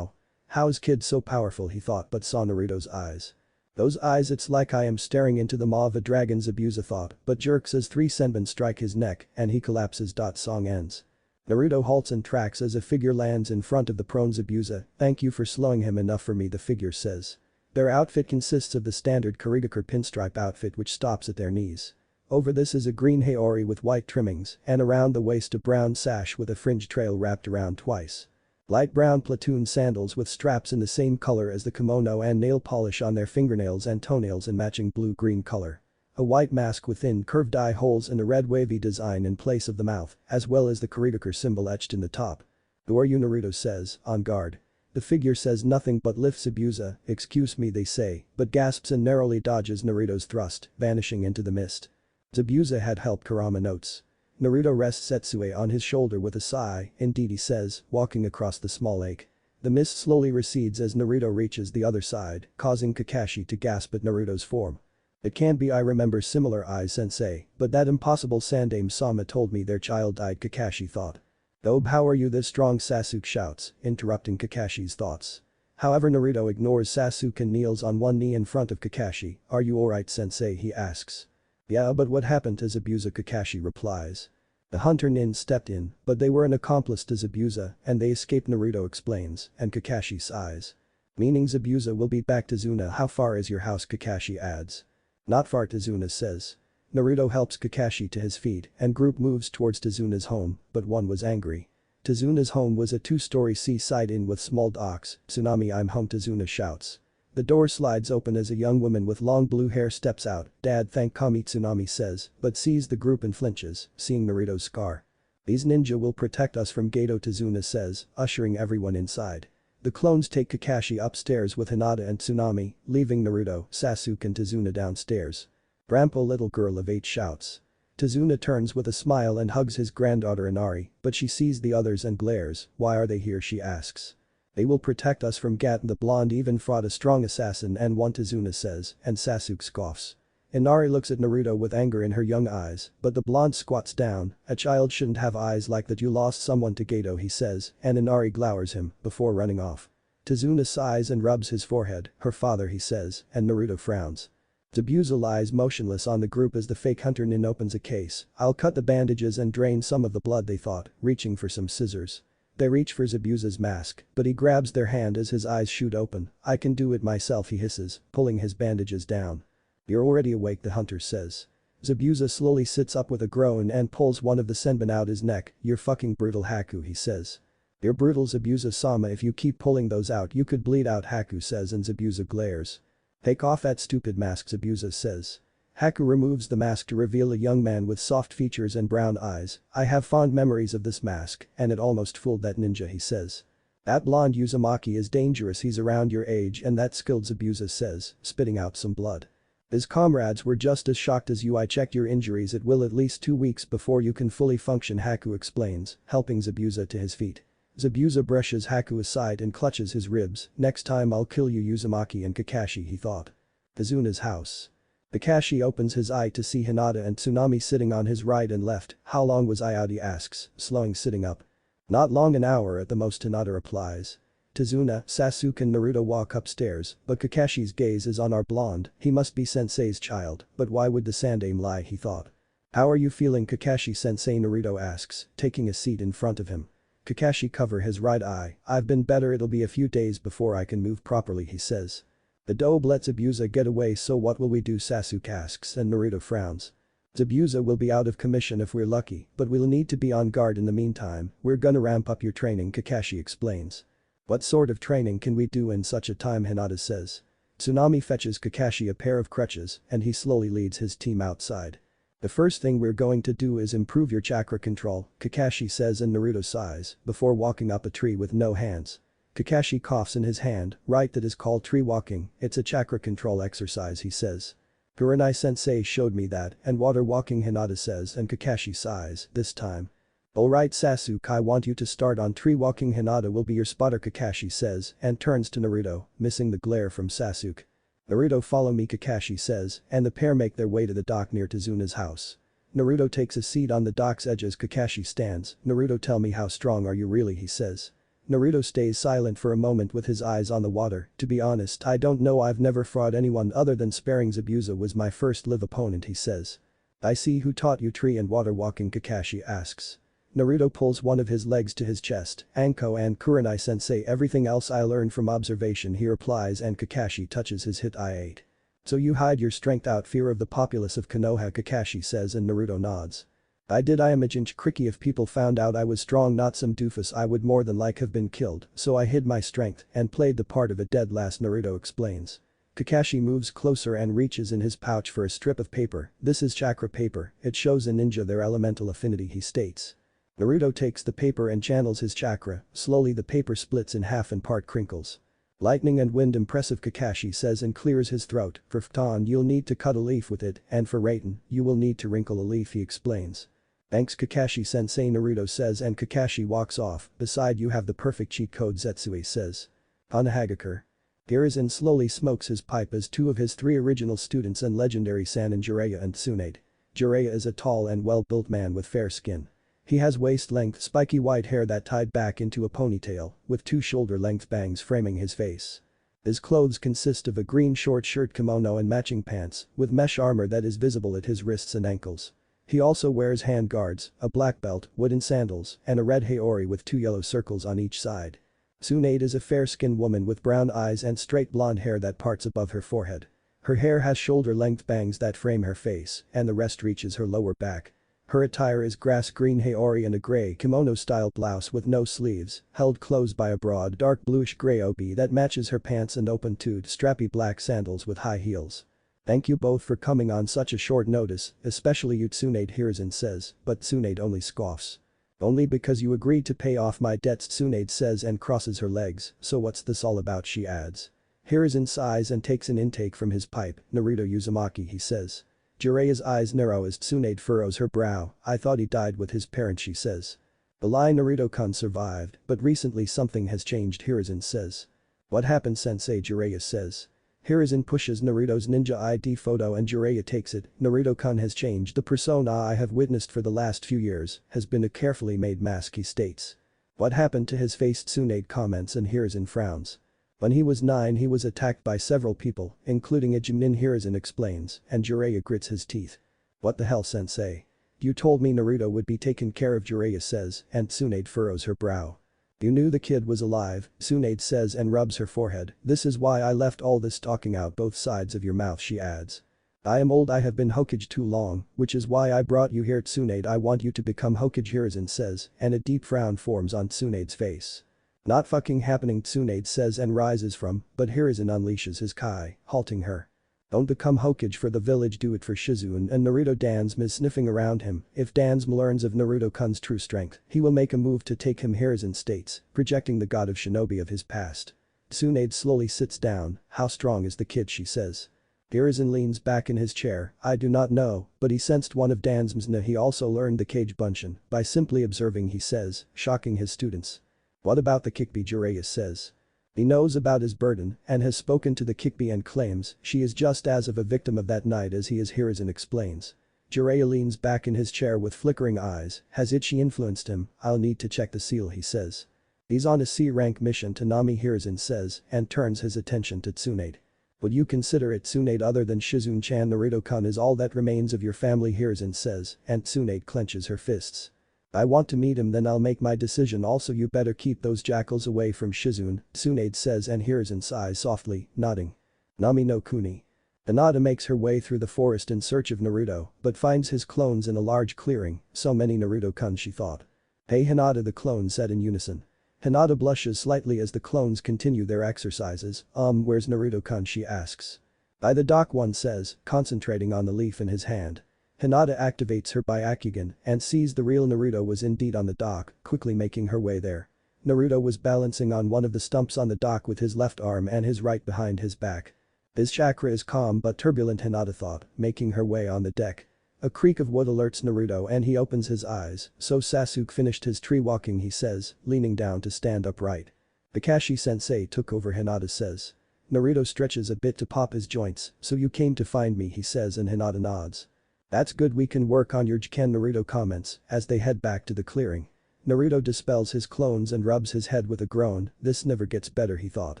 Speaker 1: how's kid so powerful, he thought but saw Naruto's eyes. Those eyes, it's like I am staring into the maw of a dragon, Zabuza thought, but jerks as 3 senbon strike his neck and he collapses. Song ends. Naruto halts and tracks as a figure lands in front of the prone Zabuza, thank you for slowing him enough for me, the figure says. Their outfit consists of the standard Kurigakure pinstripe outfit which stops at their knees. Over this is a green haori with white trimmings and around the waist a brown sash with a fringe trail wrapped around twice. Light brown platoon sandals with straps in the same color as the kimono and nail polish on their fingernails and toenails in matching blue-green color. A white mask with thin curved eye holes and a red wavy design in place of the mouth, as well as the Kurigakure symbol etched in the top. Who are you, Naruto says, on guard. The figure says nothing but lifts Zabuza, excuse me they say, but gasps and narrowly dodges Naruto's thrust, vanishing into the mist. Zabuza had helped, Kurama notes. Naruto rests Setsue on his shoulder with a sigh, indeed he says, walking across the small lake. The mist slowly recedes as Naruto reaches the other side, causing Kakashi to gasp at Naruto's form. It can't be, I remember similar eyes, sensei, but that impossible Sandaime Sama told me their child died, Kakashi thought. Though how are you this strong, Sasuke shouts, interrupting Kakashi's thoughts. However, Naruto ignores Sasuke and kneels on one knee in front of Kakashi, are you alright, sensei, he asks. Yeah, but what happened to Zabuza, Kakashi replies. The hunter nin stepped in, but they were an accomplice to Zabuza and they escaped, Naruto explains, and Kakashi sighs. Meaning Zabuza will be back, Tazuna, how far is your house, Kakashi adds. Not far, Tazuna says. Naruto helps Kakashi to his feet and group moves towards Tazuna's home, but one was angry. Tazuna's home was a 2-story seaside inn with small docks, Tsunami, I'm home, Tazuna shouts. The door slides open as a young woman with long blue hair steps out, Dad thank Kami, Tsunami says, but sees the group and flinches, seeing Naruto's scar. These ninja will protect us from Gato, Tazuna says, ushering everyone inside. The clones take Kakashi upstairs with Hinata and Tsunami, leaving Naruto, Sasuke and Tazuna downstairs. Brampo, little girl of 8 shouts. Tazuna turns with a smile and hugs his granddaughter Inari, but she sees the others and glares, why are they here, she asks. They will protect us from Gat, the blonde even fought a strong assassin and one, Tazuna says, and Sasuke scoffs. Inari looks at Naruto with anger in her young eyes, but the blonde squats down, a child shouldn't have eyes like that, you lost someone to Gato, he says, and Inari glowers him, before running off. Tazuna sighs and rubs his forehead, her father, he says, and Naruto frowns. Zabuza lies motionless on the group as the fake hunter nin opens a case, I'll cut the bandages and drain some of the blood, they thought, reaching for some scissors. They reach for Zabuza's mask, but he grabs their hand as his eyes shoot open, I can do it myself, he hisses, pulling his bandages down. You're already awake, the hunter says. Zabuza slowly sits up with a groan and pulls one of the senbon out his neck, you're fucking brutal, Haku, he says. You're brutal, Zabuza-sama, if you keep pulling those out you could bleed out, Haku says, and Zabuza glares. Take off that stupid mask, Zabuza says. Haku removes the mask to reveal a young man with soft features and brown eyes. I have fond memories of this mask, and it almost fooled that ninja, he says. That blonde Uzumaki is dangerous, he's around your age and that skilled, Zabuza says, spitting out some blood. His comrades were just as shocked as you. I checked your injuries, it will at least 2 weeks before you can fully function, Haku explains, helping Zabuza to his feet. Zabuza brushes Haku aside and clutches his ribs. Next time I'll kill you, Uzumaki and Kakashi, he thought. Tazuna's house. Kakashi opens his eye to see Hinata and Tsunade sitting on his right and left. How long was I out, he asks, slowing sitting up. Not long, an hour at the most, Hinata replies. Tazuna, Sasuke and Naruto walk upstairs, but Kakashi's gaze is on our blonde. He must be sensei's child, but why would the sandame lie, he thought. How are you feeling, Kakashi-sensei, Naruto asks, taking a seat in front of him. Kakashi cover his right eye. I've been better, it'll be a few days before I can move properly, he says. The dobe lets Zabuza get away, so what will we do, Sasuke asks, and Naruto frowns. Zabuza will be out of commission if we're lucky, but we'll need to be on guard in the meantime. We're gonna ramp up your training, Kakashi explains. What sort of training can we do in such a time, Hinata says. Tsunade fetches Kakashi a pair of crutches and he slowly leads his team outside. The first thing we're going to do is improve your chakra control, Kakashi says, and Naruto sighs before walking up a tree with no hands. Kakashi coughs in his hand. Right, that is called tree walking, it's a chakra control exercise, he says. Kurenai-sensei showed me that, and water walking, Hinata says, and Kakashi sighs, this time. Alright Sasuke, I want you to start on tree walking, Hinata will be your spotter, Kakashi says, and turns to Naruto, missing the glare from Sasuke. Naruto, follow me, Kakashi says, and the pair make their way to the dock near Tazuna's house. Naruto takes a seat on the dock's edge as Kakashi stands. Naruto, tell me, how strong are you really, he says. Naruto stays silent for a moment with his eyes on the water. To be honest, I don't know, I've never fought anyone other than Sparring. Zabuza was my first live opponent, he says. I see, who taught you tree and water walking, Kakashi asks. Naruto pulls one of his legs to his chest. Anko and Kurenai-sensei, everything else I learned from observation, he replies, and Kakashi touches his hit I8. So you hide your strength out fear of the populace of Konoha, Kakashi says, and Naruto nods. I did. I am a Jinchuriki. If people found out I was strong, not some doofus, I would more than like have been killed, so I hid my strength and played the part of a dead last, Naruto explains. Kakashi moves closer and reaches in his pouch for a strip of paper. This is chakra paper, it shows a ninja their elemental affinity, he states. Naruto takes the paper and channels his chakra. Slowly the paper splits in half and part crinkles. Lightning and wind, impressive, Kakashi says, and clears his throat. For Fton you'll need to cut a leaf with it, and for Raiten you will need to wrinkle a leaf, he explains. Thanks, Kakashi-sensei, Naruto says, and Kakashi walks off. Beside you have the perfect cheat code, Zetsui says. Hanahagakure. Hiruzen slowly smokes his pipe as 2 of his 3 original students and legendary Sannin, Jiraiya and Tsunade. Jiraiya is a tall and well-built man with fair skin. He has waist-length spiky white hair that tied back into a ponytail, with 2 shoulder-length bangs framing his face. His clothes consist of a green short shirt, kimono and matching pants, with mesh armor that is visible at his wrists and ankles. He also wears hand guards, a black belt, wooden sandals, and a red haori with 2 yellow circles on each side. Tsunade is a fair-skinned woman with brown eyes and straight blonde hair that parts above her forehead. Her hair has shoulder-length bangs that frame her face, and the rest reaches her lower back. Her attire is grass green haori and a grey kimono-style blouse with no sleeves, held closed by a broad dark bluish-grey obi that matches her pants, and open-toed strappy black sandals with high heels. Thank you both for coming on such a short notice, especially you, Tsunade, Hiruzen says, but Tsunade only scoffs. Only because you agreed to pay off my debts, Tsunade says, and crosses her legs. So what's this all about, she adds. Hiruzen sighs and takes an intake from his pipe. Naruto Uzumaki, he says. Jiraiya's eyes narrow as Tsunade furrows her brow. I thought he died with his parents, she says. The lie, Naruto-kun survived, but recently something has changed, Hiruzen says. What happened, sensei, Jiraiya says. Hiruzen pushes Naruto's ninja ID photo and Jiraiya takes it. Naruto-kun has changed. The persona I have witnessed for the last few years has been a carefully made mask, he states. What happened to his face, Tsunade comments, and Hiruzen frowns. When he was 9 he was attacked by several people, including a Genin, Hiruzen explains, and Jiraiya grits his teeth. What the hell, sensei? You told me Naruto would be taken care of, Jiraiya says, and Tsunade furrows her brow. You knew the kid was alive, Tsunade says and rubs her forehead. This is why I left all this talking out both sides of your mouth, she adds. I am old, I have been Hokage too long, which is why I brought you here, Tsunade. I want you to become Hokage, Hiruzen says, and a deep frown forms on Tsunade's face. Not fucking happening, Tsunade says and rises from, but Hiruzen unleashes his Kai, halting her. Don't become Hokage for the village, do it for Shizune and Naruto. Danzo is sniffing around him. If Danzo learns of Naruto-kun's true strength, he will make a move to take him, Hiruzen states, projecting the god of shinobi of his past. Tsunade slowly sits down. How strong is the kid, she says. Hiruzen leans back in his chair. I do not know, but he sensed one of Danzo's na. He also learned the Kage Bunshin by simply observing, he says, shocking his students. What about the Kikbi, Jiraiya says. He knows about his burden and has spoken to the Kikbi and claims she is just as of a victim of that night as he is, Hiruzen explains. Jiraiya leans back in his chair with flickering eyes. Has Ichi influenced him? I'll need to check the seal, he says. He's on a C-rank mission to Nami, Hiruzen says, and turns his attention to Tsunade. Would you consider it, Tsunade? Other than Shizune-chan, Naruto-kun is all that remains of your family, Hiruzen says, and Tsunade clenches her fists. I want to meet him, then I'll make my decision. Also, you better keep those jackals away from Shizune, Tsunade says, and Hiruzen sighs softly, nodding. Nami no Kuni. Hinata makes her way through the forest in search of Naruto, but finds his clones in a large clearing. So many Naruto-kun, she thought. Hey Hinata, the clones said in unison. Hinata blushes slightly as the clones continue their exercises. Where's Naruto-kun, she asks. By the dock, one says, concentrating on the leaf in his hand. Hinata activates her Byakugan and sees the real Naruto was indeed on the dock, quickly making her way there. Naruto was balancing on one of the stumps on the dock with his left arm and his right behind his back. His chakra is calm but turbulent, Hinata thought, making her way on the deck. A creak of wood alerts Naruto and he opens his eyes. So Sasuke finished his tree walking, he says, leaning down to stand upright. Kakashi-sensei took over, Hinata says. Naruto stretches a bit to pop his joints. So you came to find me, he says, and Hinata nods. That's good, we can work on your Jiken, Naruto comments as they head back to the clearing. Naruto dispels his clones and rubs his head with a groan. This never gets better, he thought.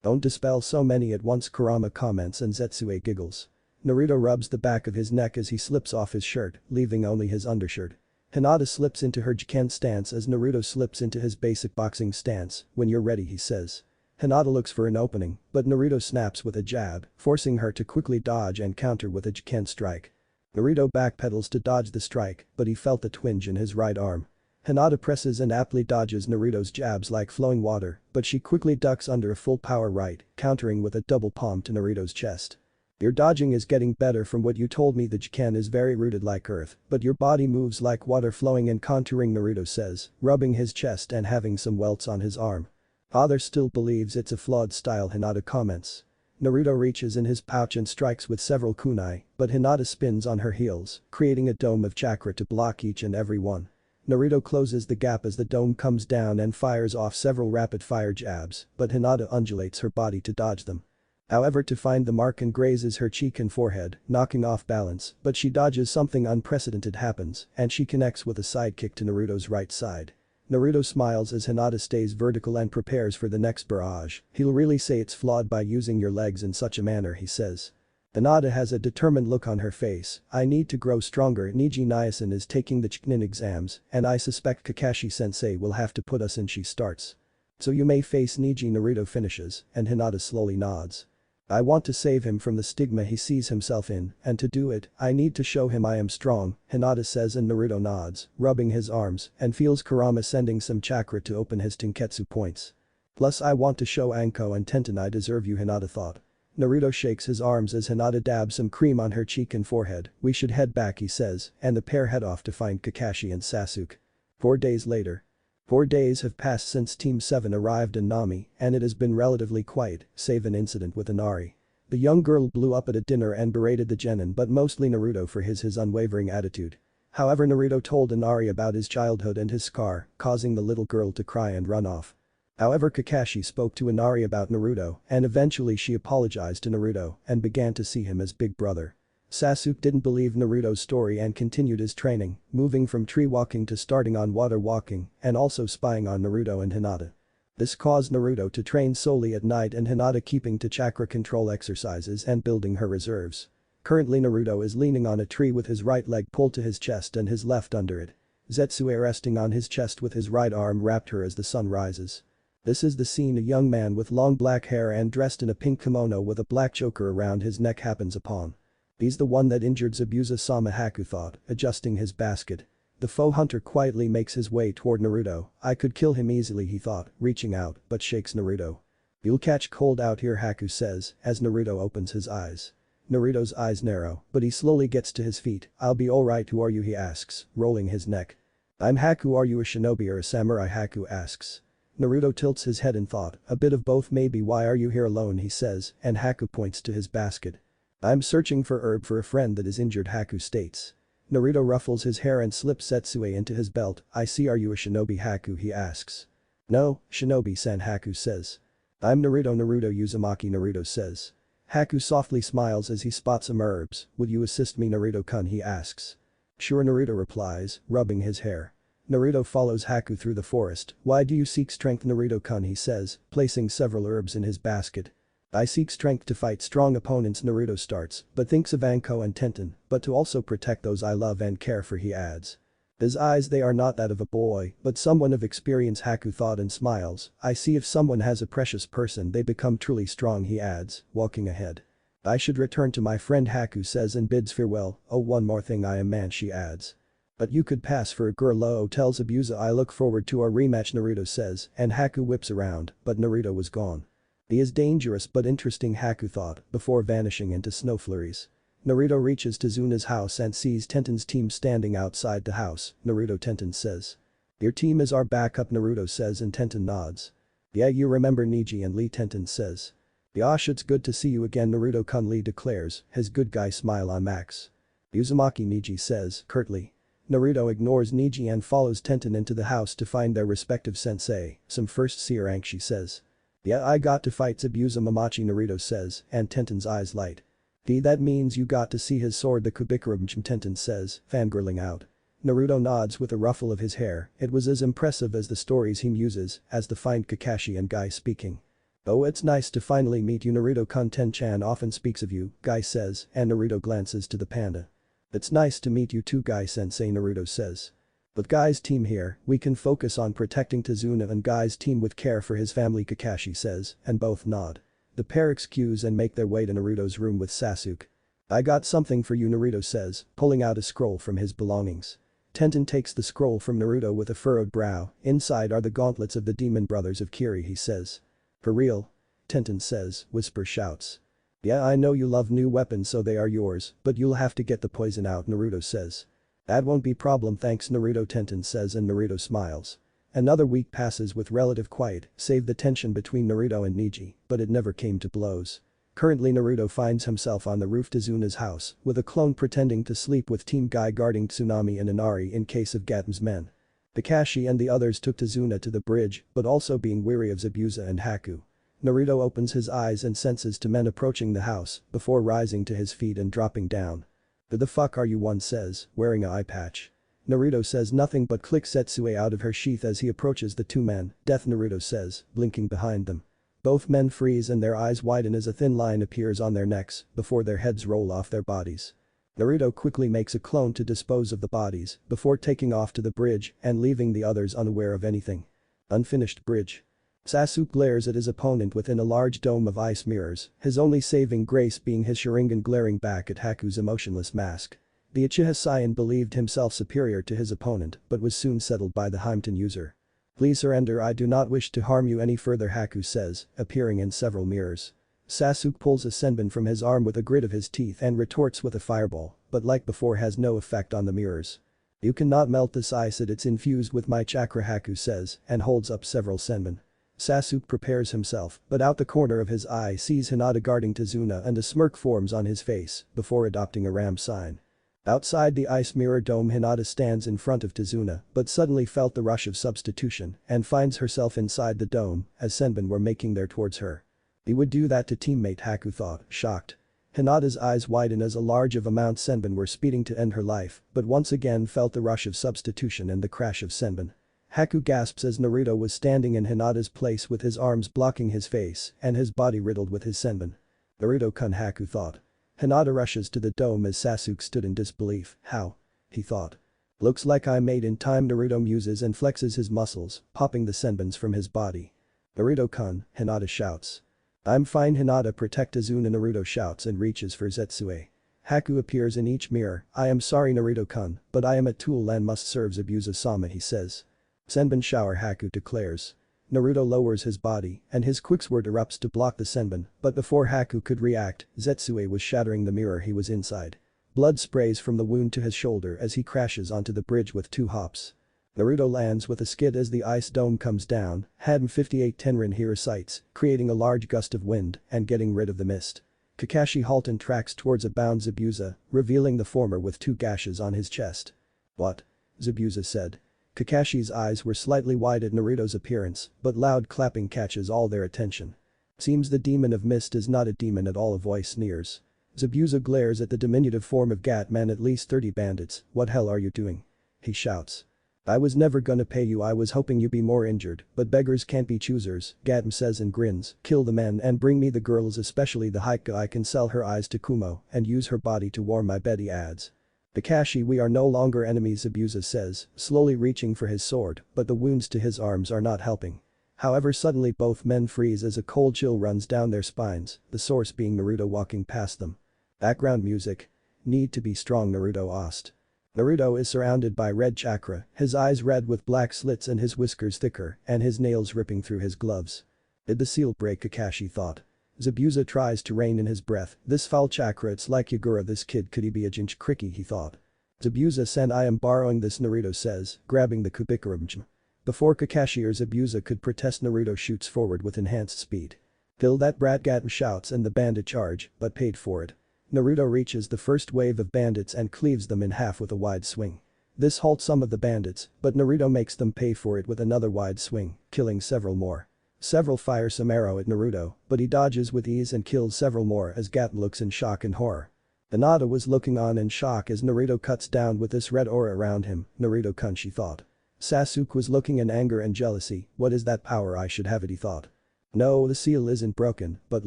Speaker 1: Don't dispel so many at once, Kurama comments and Zetsue giggles. Naruto rubs the back of his neck as he slips off his shirt, leaving only his undershirt. Hinata slips into her Jiken stance as Naruto slips into his basic boxing stance. When you're ready, he says. Hinata looks for an opening, but Naruto snaps with a jab, forcing her to quickly dodge and counter with a Jiken strike. Naruto backpedals to dodge the strike, but he felt a twinge in his right arm. Hinata presses and aptly dodges Naruto's jabs like flowing water, but she quickly ducks under a full power right, countering with a double palm to Naruto's chest. Your dodging is getting better from what you told me. The Jiken is very rooted like earth, but your body moves like water flowing and contouring, Naruto says, rubbing his chest and having some welts on his arm. Father still believes it's a flawed style, Hinata comments. Naruto reaches in his pouch and strikes with several kunai, but Hinata spins on her heels, creating a dome of chakra to block each and every one. Naruto closes the gap as the dome comes down and fires off several rapid-fire jabs, but Hinata undulates her body to dodge them. However, to find the mark and grazes her cheek and forehead, knocking off balance, but she dodges. Something unprecedented happens, and she connects with a sidekick to Naruto's right side. Naruto smiles as Hinata stays vertical and prepares for the next barrage. He'll really say it's flawed by using your legs in such a manner, he says. Hinata has a determined look on her face. I need to grow stronger. Niji Niasen is taking the Chunin exams, and I suspect Kakashi-sensei will have to put us in. She starts. So you may face Niji, Naruto finishes, and Hinata slowly nods. I want to save him from the stigma he sees himself in, and to do it, I need to show him I am strong, Hinata says, and Naruto nods, rubbing his arms, and feels Kurama sending some chakra to open his Tenketsu points. Plus I want to show Anko and Tenten I deserve you, Hinata thought. Naruto shakes his arms as Hinata dabs some cream on her cheek and forehead. We should head back, he says, and the pair head off to find Kakashi and Sasuke. 4 days later. 4 days have passed since Team 7 arrived in Nami, and it has been relatively quiet, save an incident with Inari. The young girl blew up at a dinner and berated the Genin, but mostly Naruto for his unwavering attitude. However, Naruto told Inari about his childhood and his scar, causing the little girl to cry and run off. However, Kakashi spoke to Inari about Naruto, and eventually she apologized to Naruto and began to see him as big brother. Sasuke didn't believe Naruto's story and continued his training, moving from tree walking to starting on water walking and also spying on Naruto and Hinata. This caused Naruto to train solely at night and Hinata keeping to chakra control exercises and building her reserves. Currently Naruto is leaning on a tree with his right leg pulled to his chest and his left under it. Zetsue resting on his chest with his right arm wrapped her as the sun rises. This is the scene a young man with long black hair and dressed in a pink kimono with a black choker around his neck happens upon. He's the one that injured Zabuza, Sama, Haku thought, adjusting his basket. The foe hunter quietly makes his way toward Naruto. I could kill him easily, he thought, reaching out, but shakes Naruto. You'll catch cold out here, Haku says, as Naruto opens his eyes. Naruto's eyes narrow, but he slowly gets to his feet. I'll be alright, who are you, he asks, rolling his neck. I'm Haku, are you a shinobi or a samurai, Haku asks. Naruto tilts his head in thought, a bit of both maybe. Why are you here alone, he says, and Haku points to his basket. I'm searching for herb for a friend that is injured, Haku states. Naruto ruffles his hair and slips Setsue into his belt. I see, are you a shinobi, Haku, he asks. No, shinobi-san, Haku says. I'm Naruto Uzumaki, Naruto says. Haku softly smiles as he spots some herbs. Would you assist me, Naruto-kun, he asks. Sure, Naruto replies, rubbing his hair. Naruto follows Haku through the forest. Why do you seek strength, Naruto-kun, he says, placing several herbs in his basket. I seek strength to fight strong opponents, Naruto starts, but thinks of Anko and Tenten, but to also protect those I love and care for, he adds. His eyes, they are not that of a boy, but someone of experience, Haku thought and smiles. I see if someone has a precious person they become truly strong, he adds, walking ahead. I should return to my friend, Haku says and bids farewell. Oh, one more thing, I am man, she adds. But you could pass for a girl, tells Zabuza. I look forward to our rematch, Naruto says, and Haku whips around, but Naruto was gone. He is dangerous but interesting, Haku thought, before vanishing into snow flurries. Naruto reaches Tazuna's house and sees Tenten's team standing outside the house. Naruto, Tenten says. Your team is our backup, Naruto says and Tenten nods. Yeah, you remember Neji and Lee, Tenten says. Yosh, it's good to see you again, Naruto-kun, Lee declares, his good guy smile on Max. Uzumaki, Neji says, curtly. Naruto ignores Neji and follows Tenten into the house to find their respective sensei, some first seer rank, she says. Yeah, I got to fight Zabuza Mamachi, Naruto says, and Tenten's eyes light. That means you got to see his sword, the Kubikurabum, Tenten says, fangirling out. Naruto nods with a ruffle of his hair. It was as impressive as the stories he muses, as the find Kakashi and Guy speaking. Oh, it's nice to finally meet you, Naruto-kun, Ten-chan often speaks of you, Guy says, and Naruto glances to the panda. It's nice to meet you too, Guy-sensei, Naruto says. With Guy's team here, we can focus on protecting Tazuna and Guy's team with care for his family, Kakashi says, and both nod. The pair excuse and make their way to Naruto's room with Sasuke. I got something for you, Naruto says, pulling out a scroll from his belongings. Tenten takes the scroll from Naruto with a furrowed brow. Inside are the gauntlets of the demon brothers of Kiri, he says. For real? Tenten says, Whisper shouts. Yeah, I know you love new weapons, so they are yours, but you'll have to get the poison out, Naruto says. That won't be problem, thanks, Naruto, Tenten says, and Naruto smiles. Another week passes with relative quiet, save the tension between Naruto and Neji, but it never came to blows. Currently Naruto finds himself on the roof of Tazuna's house, with a clone pretending to sleep with Team Guy guarding Tsunade and Inari in case of Gaten's men. Kakashi and the others took Tazuna to the bridge, but also being weary of Zabuza and Haku. Naruto opens his eyes and senses two men approaching the house, before rising to his feet and dropping down. Who the fuck are you, one says, wearing an eye patch. Naruto says nothing but clicks Setsue out of her sheath as he approaches the two men. Death, Naruto says, blinking behind them. Both men freeze and their eyes widen as a thin line appears on their necks, before their heads roll off their bodies. Naruto quickly makes a clone to dispose of the bodies, before taking off to the bridge and leaving the others unaware of anything. Unfinished bridge. Sasuke glares at his opponent within a large dome of ice mirrors, his only saving grace being his Sharingan glaring back at Haku's emotionless mask. The Uchiha Saiyan believed himself superior to his opponent but was soon settled by the Himten user. Please surrender, I do not wish to harm you any further, Haku says, appearing in several mirrors. Sasuke pulls a senbon from his arm with a grit of his teeth and retorts with a fireball, but like before has no effect on the mirrors. You cannot melt this ice, it's infused with my chakra, Haku says, and holds up several senbon. Sasuke prepares himself, but out the corner of his eye sees Hinata guarding Tazuna and a smirk forms on his face, before adopting a ram sign. Outside the ice mirror dome, Hinata stands in front of Tazuna, but suddenly felt the rush of substitution and finds herself inside the dome as senbon were making their towards her. He would do that to teammate, Haku thought, shocked. Hinata's eyes widen as a large of amount senbon were speeding to end her life, but once again felt the rush of substitution and the crash of senbon. Haku gasps as Naruto was standing in Hinata's place with his arms blocking his face and his body riddled with his senbon. Naruto-kun, Haku thought. Hinata rushes to the dome as Sasuke stood in disbelief. How? He thought. Looks like I made in time, Naruto muses and flexes his muscles, popping the senbons from his body. Naruto-kun, Hinata shouts. I'm fine, Hinata, protect Tazuna, Naruto shouts and reaches for Setsue. Haku appears in each mirror. I am sorry Naruto-kun, but I am a tool and must serve Zabuza-sama, he says. Senbon shower, Haku declares. Naruto lowers his body and his quicksword erupts to block the senbon, but before Haku could react, Zetsue was shattering the mirror he was inside. Blood sprays from the wound to his shoulder as he crashes onto the bridge with 2 hops. Naruto lands with a skid as the ice dome comes down, Hadam 58 Tenrin here recites, creating a large gust of wind and getting rid of the mist. Kakashi Halton tracks towards a bound Zabuza, revealing the former with 2 gashes on his chest. What? Zabuza said. Kakashi's eyes were slightly wide at Naruto's appearance, but loud clapping catches all their attention. Seems the demon of mist is not a demon at all, a voice sneers. Zabuza glares at the diminutive form of Gatman. At least 30 bandits, what hell are you doing? He shouts. I was never gonna pay you, I was hoping you'd be more injured, but beggars can't be choosers, Gatm says and grins, kill the men and bring me the girls, especially the Hokage. I can sell her eyes to Kumo and use her body to warm my bed, he adds. Kakashi, we are no longer enemies, Zabuza says, slowly reaching for his sword, but the wounds to his arms are not helping. However, suddenly both men freeze as a cold chill runs down their spines, the source being Naruto walking past them. Background music. Need to be strong, Naruto asked. Naruto is surrounded by red chakra, his eyes red with black slits and his whiskers thicker, and his nails ripping through his gloves. Did the seal break, Kakashi thought. Zabuza tries to rein in his breath, this foul chakra, it's like Yagura, this kid, could he be a Jinchuriki, he thought. Zabuza-san, I am borrowing this, Naruto says, grabbing the Kubikurumjim. Before Kakashi or Zabuza could protest, Naruto shoots forward with enhanced speed. Kill that brat, Gatm shouts, and the bandit charge, but paid for it. Naruto reaches the first wave of bandits and cleaves them in half with a wide swing. This halts some of the bandits, but Naruto makes them pay for it with another wide swing, killing several more. Several fire some arrow at Naruto, but he dodges with ease and kills several more as Gatm looks in shock and horror. Hinata was looking on in shock as Naruto cuts down with this red aura around him. Naruto-kun, she thought. Sasuke was looking in anger and jealousy. What is that power? I should have it, he thought. No, the seal isn't broken, but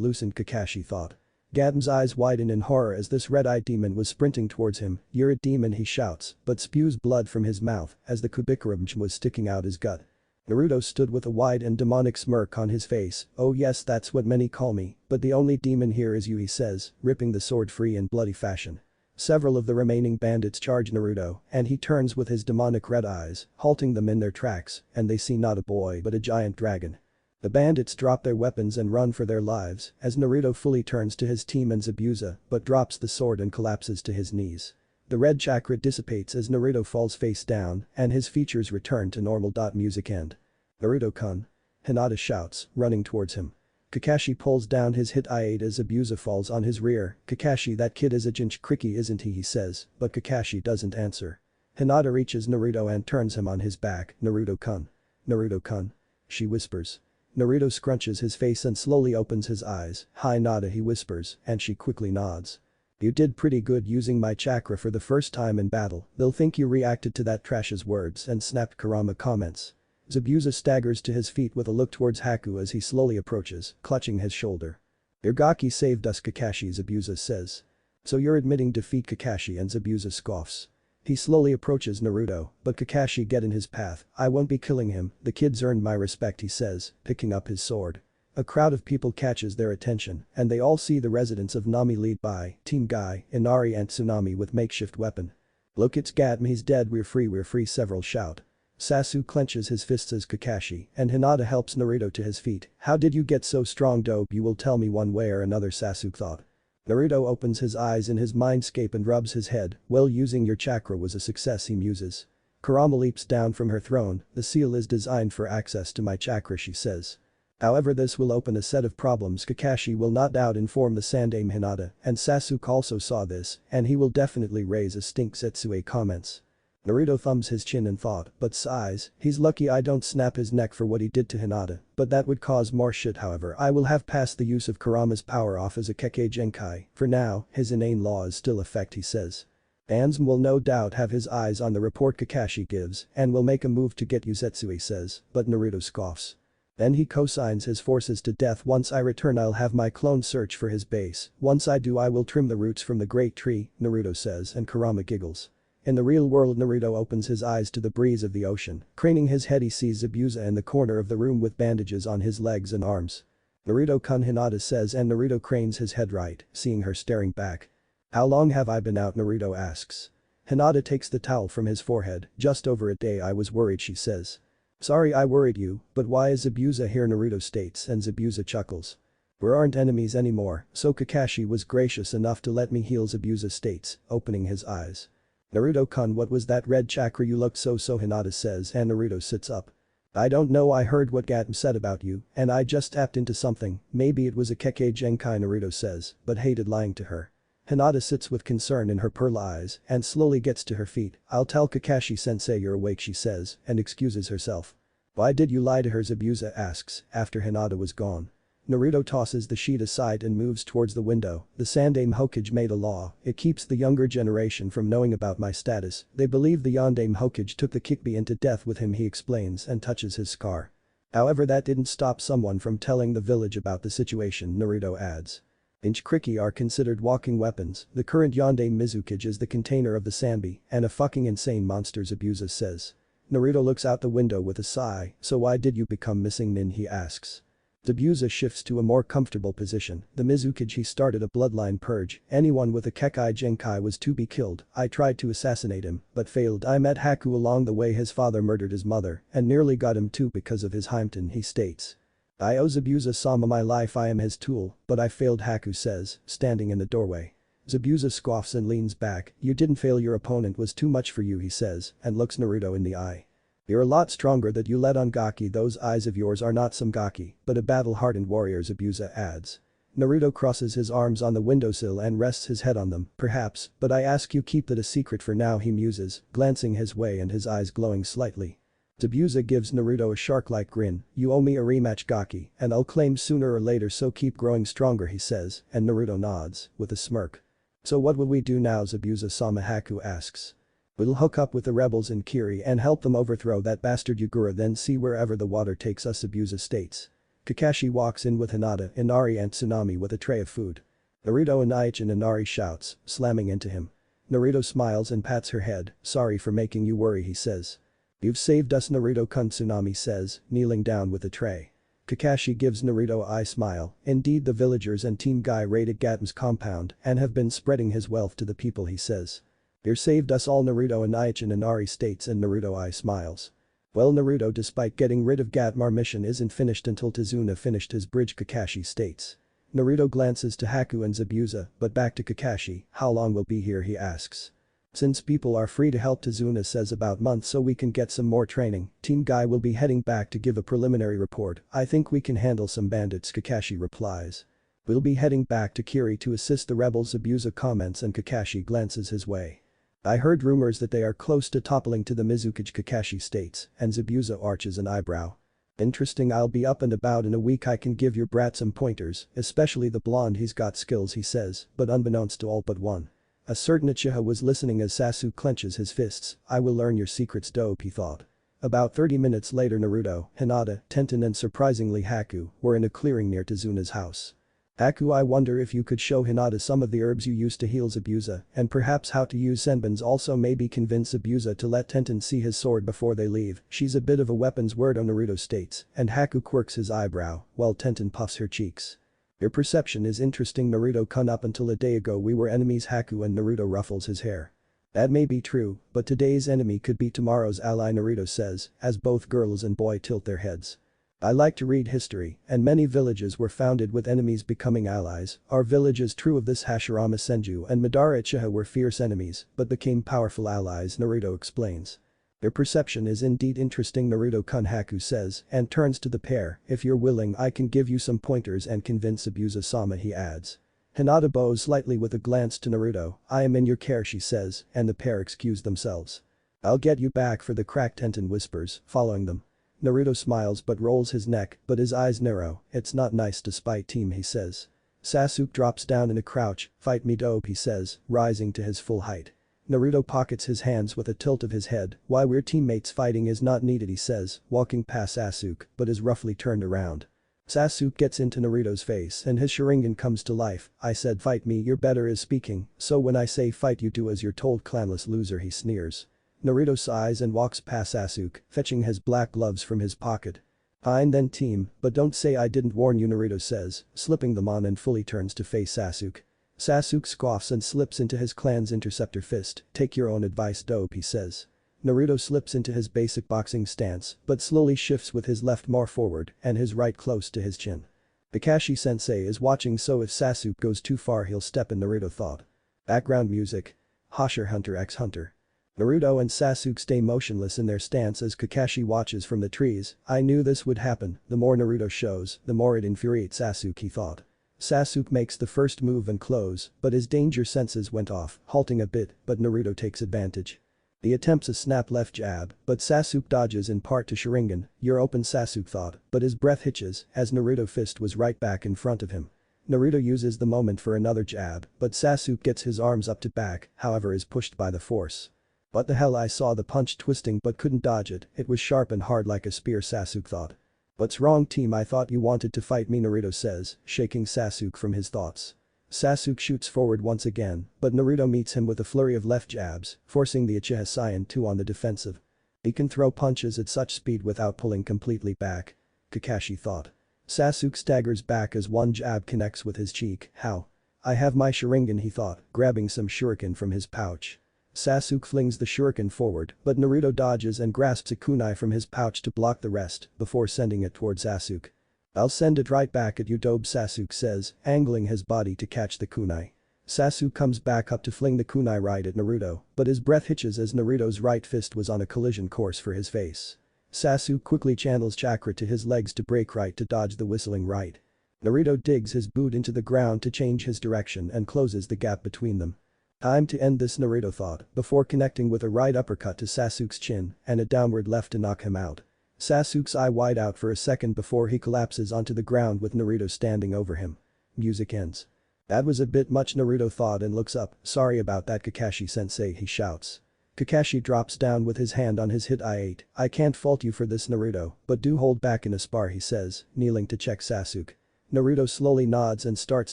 Speaker 1: loosened, Kakashi thought. Gatm's eyes widen in horror as this red-eyed demon was sprinting towards him. You're a demon, he shouts, but spews blood from his mouth as the Kubikurumj was sticking out his gut. Naruto stood with a wide and demonic smirk on his face. Oh yes, that's what many call me, but the only demon here is you, he says, ripping the sword free in bloody fashion. Several of the remaining bandits charge Naruto, and he turns with his demonic red eyes, halting them in their tracks, and they see not a boy but a giant dragon. The bandits drop their weapons and run for their lives as Naruto fully turns to his team and Zabuza, but drops the sword and collapses to his knees. The red chakra dissipates as Naruto falls face down and his features return to normal. Music end. Naruto-kun. Hinata shouts, running towards him. Kakashi pulls down his hit I-8 as Zabuza falls on his rear. Kakashi, that kid is a Jinchuriki, isn't he says, but Kakashi doesn't answer. Hinata reaches Naruto and turns him on his back. Naruto-kun. Naruto-kun. She whispers. Naruto scrunches his face and slowly opens his eyes. Hi Hinata, he whispers, and she quickly nods. You did pretty good using my chakra for the first time in battle, they'll think you reacted to that trash's words and snapped, Kurama comments. Zabuza staggers to his feet with a look towards Haku as he slowly approaches, clutching his shoulder. Your Gaki saved us, Kakashi, Zabuza says. So you're admitting defeat, Kakashi, and Zabuza scoffs. He slowly approaches Naruto, but Kakashi get in his path. I won't be killing him, the kid's earned my respect, he says, picking up his sword. A crowd of people catches their attention, and they all see the residents of Nami lead by Team Guy, Inari and Tsunade with makeshift weapon. Look, it's Gatm, he's dead, we're free, several shout. Sasuke clenches his fists as Kakashi, and Hinata helps Naruto to his feet. How did you get so strong, dope? You will tell me one way or another, Sasuke thought. Naruto opens his eyes in his mindscape and rubs his head. Well, using your chakra was a success, he muses. Kurama leaps down from her throne. The seal is designed for access to my chakra, she says. However, this will open a set of problems. Kakashi will not doubt inform the Sandame Hinata, and Sasuke also saw this, and he will definitely raise a stink, Zetsue comments. Naruto thumbs his chin in thought, but sighs, he's lucky I don't snap his neck for what he did to Hinata, but that would cause more shit. However, I will have passed the use of Kurama's power off as a Kekkei Genkai. For now, his inane law is still effect, he says. Ansem will no doubt have his eyes on the report Kakashi gives and will make a move to get you, Zetsue says, but Naruto scoffs. Then he co-signs his forces to death. Once I return I'll have my clone search for his base. Once I do I will trim the roots from the great tree, Naruto says, and Kurama giggles. In the real world, Naruto opens his eyes to the breeze of the ocean. Craning his head, he sees Zabuza in the corner of the room with bandages on his legs and arms. Naruto-kun, Hinata says, and Naruto cranes his head right, seeing her staring back. How long have I been out, Naruto asks. Hinata takes the towel from his forehead, just over a day. I was worried, she says. Sorry I worried you, but why is Zabuza here, Naruto states, and Zabuza chuckles. We aren't enemies anymore, so Kakashi was gracious enough to let me heal, Zabuza states, opening his eyes. Naruto-kun, what was that red chakra? You looked so Hinata says, and Naruto sits up. I don't know, I heard what Gaten said about you, and I just tapped into something, maybe it was a Kekkei Genkai, Naruto says, but hated lying to her. Hinata sits with concern in her pearl eyes and slowly gets to her feet. I'll tell Kakashi-sensei you're awake, she says, and excuses herself. Why did you lie to her, Zabuza asks, after Hinata was gone. Naruto tosses the sheet aside and moves towards the window. The Sandaime Hokage made a law, it keeps the younger generation from knowing about my status. They believe the Yondaime Hokage took the Kikbi into death with him, he explains and touches his scar. However, that didn't stop someone from telling the village about the situation, Naruto adds. Inchkriki are considered walking weapons. The current Yondaime Mizuki is the container of the Sanbi and a fucking insane monster, Zabuza says. Naruto looks out the window with a sigh. So why did you become missing, Nin, he asks. Zabuza shifts to a more comfortable position. The Mizuki, he started a bloodline purge. Anyone with a Kekkei Genkai was to be killed. I tried to assassinate him, but failed. I met Haku along the way. His father murdered his mother and nearly got him too because of his Heimten, he states. I owe Zabuza-sama my life, I am his tool, but I failed, Haku says, standing in the doorway. Zabuza scoffs and leans back. You didn't fail, your opponent was too much for you, he says, and looks Naruto in the eye. You're a lot stronger that you let on Gaki. Those eyes of yours are not some Gaki, but a battle-hardened warrior, Zabuza adds. Naruto crosses his arms on the windowsill and rests his head on them. Perhaps, but I ask you keep that a secret for now, he muses, glancing his way and his eyes glowing slightly. Zabuza gives Naruto a shark-like grin. You owe me a rematch, Gaki, and I'll claim sooner or later, so keep growing stronger, he says, and Naruto nods, with a smirk. So what will we do now, Zabuza-sama, Haku asks. We'll hook up with the rebels in Kiri and help them overthrow that bastard Yugura, then see wherever the water takes us, Zabuza states. Kakashi walks in with Hinata, Inari and Tsunade with a tray of food. Naruto and Inari shouts, slamming into him. Naruto smiles and pats her head. Sorry for making you worry, he says. You've saved us, Naruto-kun, Tsunade says, kneeling down with the tray. Kakashi gives Naruto a eye smile. Indeed, the villagers and Team Guy raided Gaten's compound and have been spreading his wealth to the people, he says. You saved us all, Naruto and Inari states, and Naruto eye smiles. Well, Naruto, despite getting rid of Gaten, our mission isn't finished until Tazuna finished his bridge, Kakashi states. Naruto glances to Haku and Zabuza, but back to Kakashi. How long will be here, he asks. Since people are free to help, Tazuna says about months, so we can get some more training. Team Guy will be heading back to give a preliminary report. I think we can handle some bandits, Kakashi replies. We'll be heading back to Kiri to assist the rebels, Zabuza comments, and Kakashi glances his way. I heard rumors that they are close to toppling to the Mizuki, Kakashi states, and Zabuza arches an eyebrow. Interesting, I'll be up and about in a week. I can give your brat some pointers, especially the blonde. He's got skills, he says, but unbeknownst to all but one. A certain Uchiha was listening as Sasuke clenches his fists. I will learn your secrets, dope, he thought. About 30 minutes later, Naruto, Hinata, Tenten and surprisingly Haku were in a clearing near Tazuna's house. Haku, I wonder if you could show Hinata some of the herbs you used to heal Zabuza and perhaps how to use senbons. Also maybe convince Zabuza to let Tenten see his sword before they leave. She's a bit of a weapons weirdo, Naruto states, and Haku quirks his eyebrow while Tenten puffs her cheeks. Your perception is interesting, Naruto-kun. Up until a day ago we were enemies, Haku, and Naruto ruffles his hair. That may be true, but today's enemy could be tomorrow's ally, Naruto says, as both girls and boy tilt their heads. I like to read history, and many villages were founded with enemies becoming allies. Our village is true of this. Hashirama Senju and Madara Uchiha were fierce enemies, but became powerful allies, Naruto explains. Your perception is indeed interesting, Naruto-kun, Haku says, and turns to the pair. If you're willing, I can give you some pointers and convince Zabuza-sama, he adds. Hinata bows slightly with a glance to Naruto. I am in your care, she says, and the pair excuse themselves. I'll get you back for the crack, Tenten whispers, following them. Naruto smiles but rolls his neck, but his eyes narrow. It's not nice to spite team, he says. Sasuke drops down in a crouch. Fight me, dope, he says, rising to his full height. Naruto pockets his hands with a tilt of his head. Why, we're teammates, fighting is not needed, he says, walking past Sasuke, but is roughly turned around. Sasuke gets into Naruto's face and his Sharingan comes to life. I said fight me, you're better is speaking, so when I say fight you do as you're told, clanless loser, he sneers. Naruto sighs and walks past Sasuke, fetching his black gloves from his pocket. Fine then team, but don't say I didn't warn you, Naruto says, slipping them on and fully turns to face Sasuke. Sasuke scoffs and slips into his clan's interceptor fist. Take your own advice, dope, he says. Naruto slips into his basic boxing stance but slowly shifts with his left more forward and his right close to his chin. Kakashi-sensei is watching, so if Sasuke goes too far he'll step in, Naruto thought. Background music. Hunter x Hunter. Naruto and Sasuke stay motionless in their stance as Kakashi watches from the trees. I knew this would happen, the more Naruto shows, the more it infuriates Sasuke, he thought. Sasuke makes the first move and close, but his danger senses went off, halting a bit, but Naruto takes advantage. He attempts a snap left jab, but Sasuke dodges in part to Sharingan. You're open, Sasuke thought, but his breath hitches as Naruto fist was right back in front of him. Naruto uses the moment for another jab, but Sasuke gets his arms up to back, however is pushed by the force. What the hell, I saw the punch twisting but couldn't dodge it, it was sharp and hard like a spear, Sasuke thought. What's wrong, team, I thought you wanted to fight me, Naruto says, shaking Sasuke from his thoughts. Sasuke shoots forward once again, but Naruto meets him with a flurry of left jabs, forcing the Uchiha Saiyan 2 on the defensive. He can throw punches at such speed without pulling completely back. Kakashi thought. Sasuke staggers back as one jab connects with his cheek. How? I have my Sharingan, he thought, grabbing some shuriken from his pouch. Sasuke flings the shuriken forward, but Naruto dodges and grasps a kunai from his pouch to block the rest before sending it towards Sasuke. I'll send it right back at you, dope, Sasuke says, angling his body to catch the kunai. Sasuke comes back up to fling the kunai right at Naruto, but his breath hitches as Naruto's right fist was on a collision course for his face. Sasuke quickly channels chakra to his legs to break right to dodge the whistling right. Naruto digs his boot into the ground to change his direction and closes the gap between them. Time to end this, Naruto thought, before connecting with a right uppercut to Sasuke's chin and a downward left to knock him out. Sasuke's eye wide out for a second before he collapses onto the ground with Naruto standing over him. Music ends. That was a bit much, Naruto thought and looks up. Sorry about that, Kakashi-sensei, he shouts. Kakashi drops down with his hand on his hit. I can't fault you for this, Naruto, but do hold back in a spar, he says, kneeling to check Sasuke. Naruto slowly nods and starts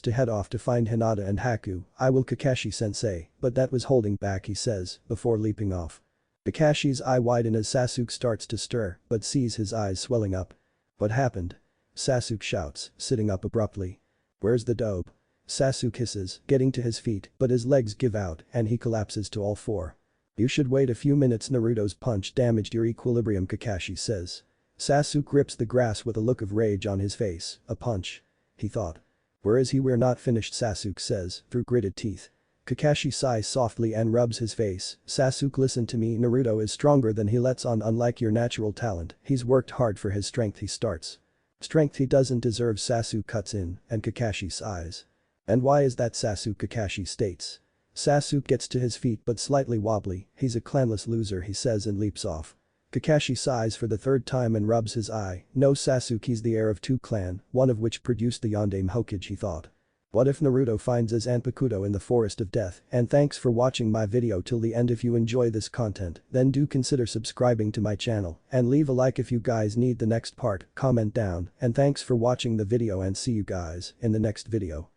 Speaker 1: to head off to find Hinata and Haku. I will, Kakashi-sensei, but that was holding back, he says, before leaping off. Kakashi's eye widen as Sasuke starts to stir, but sees his eyes swelling up. What happened? Sasuke shouts, sitting up abruptly. Where's the dope? Sasuke hisses, getting to his feet, but his legs give out and he collapses to all four. You should wait a few minutes, Naruto's punch damaged your equilibrium, Kakashi says. Sasuke grips the grass with a look of rage on his face. A punch. He thought. Where is he? We're not finished, Sasuke says, through gritted teeth. Kakashi sighs softly and rubs his face. Sasuke, listen to me, Naruto is stronger than he lets on, unlike your natural talent. He's worked hard for his strength, he starts. Strength he doesn't deserve, Sasuke cuts in, and Kakashi sighs. And why is that, Sasuke? Kakashi states. Sasuke gets to his feet but slightly wobbly. He's a clanless loser, he says and leaps off. Kakashi sighs for the third time and rubs his eye. No, Sasuke, he's the heir of two clan, one of which produced the Yondaime Hokage, he thought. What if Naruto finds his zanpakuto in the forest of death? And thanks for watching my video till the end. If you enjoy this content, then do consider subscribing to my channel and leave a like if you guys need the next part, comment down, and thanks for watching the video and see you guys in the next video.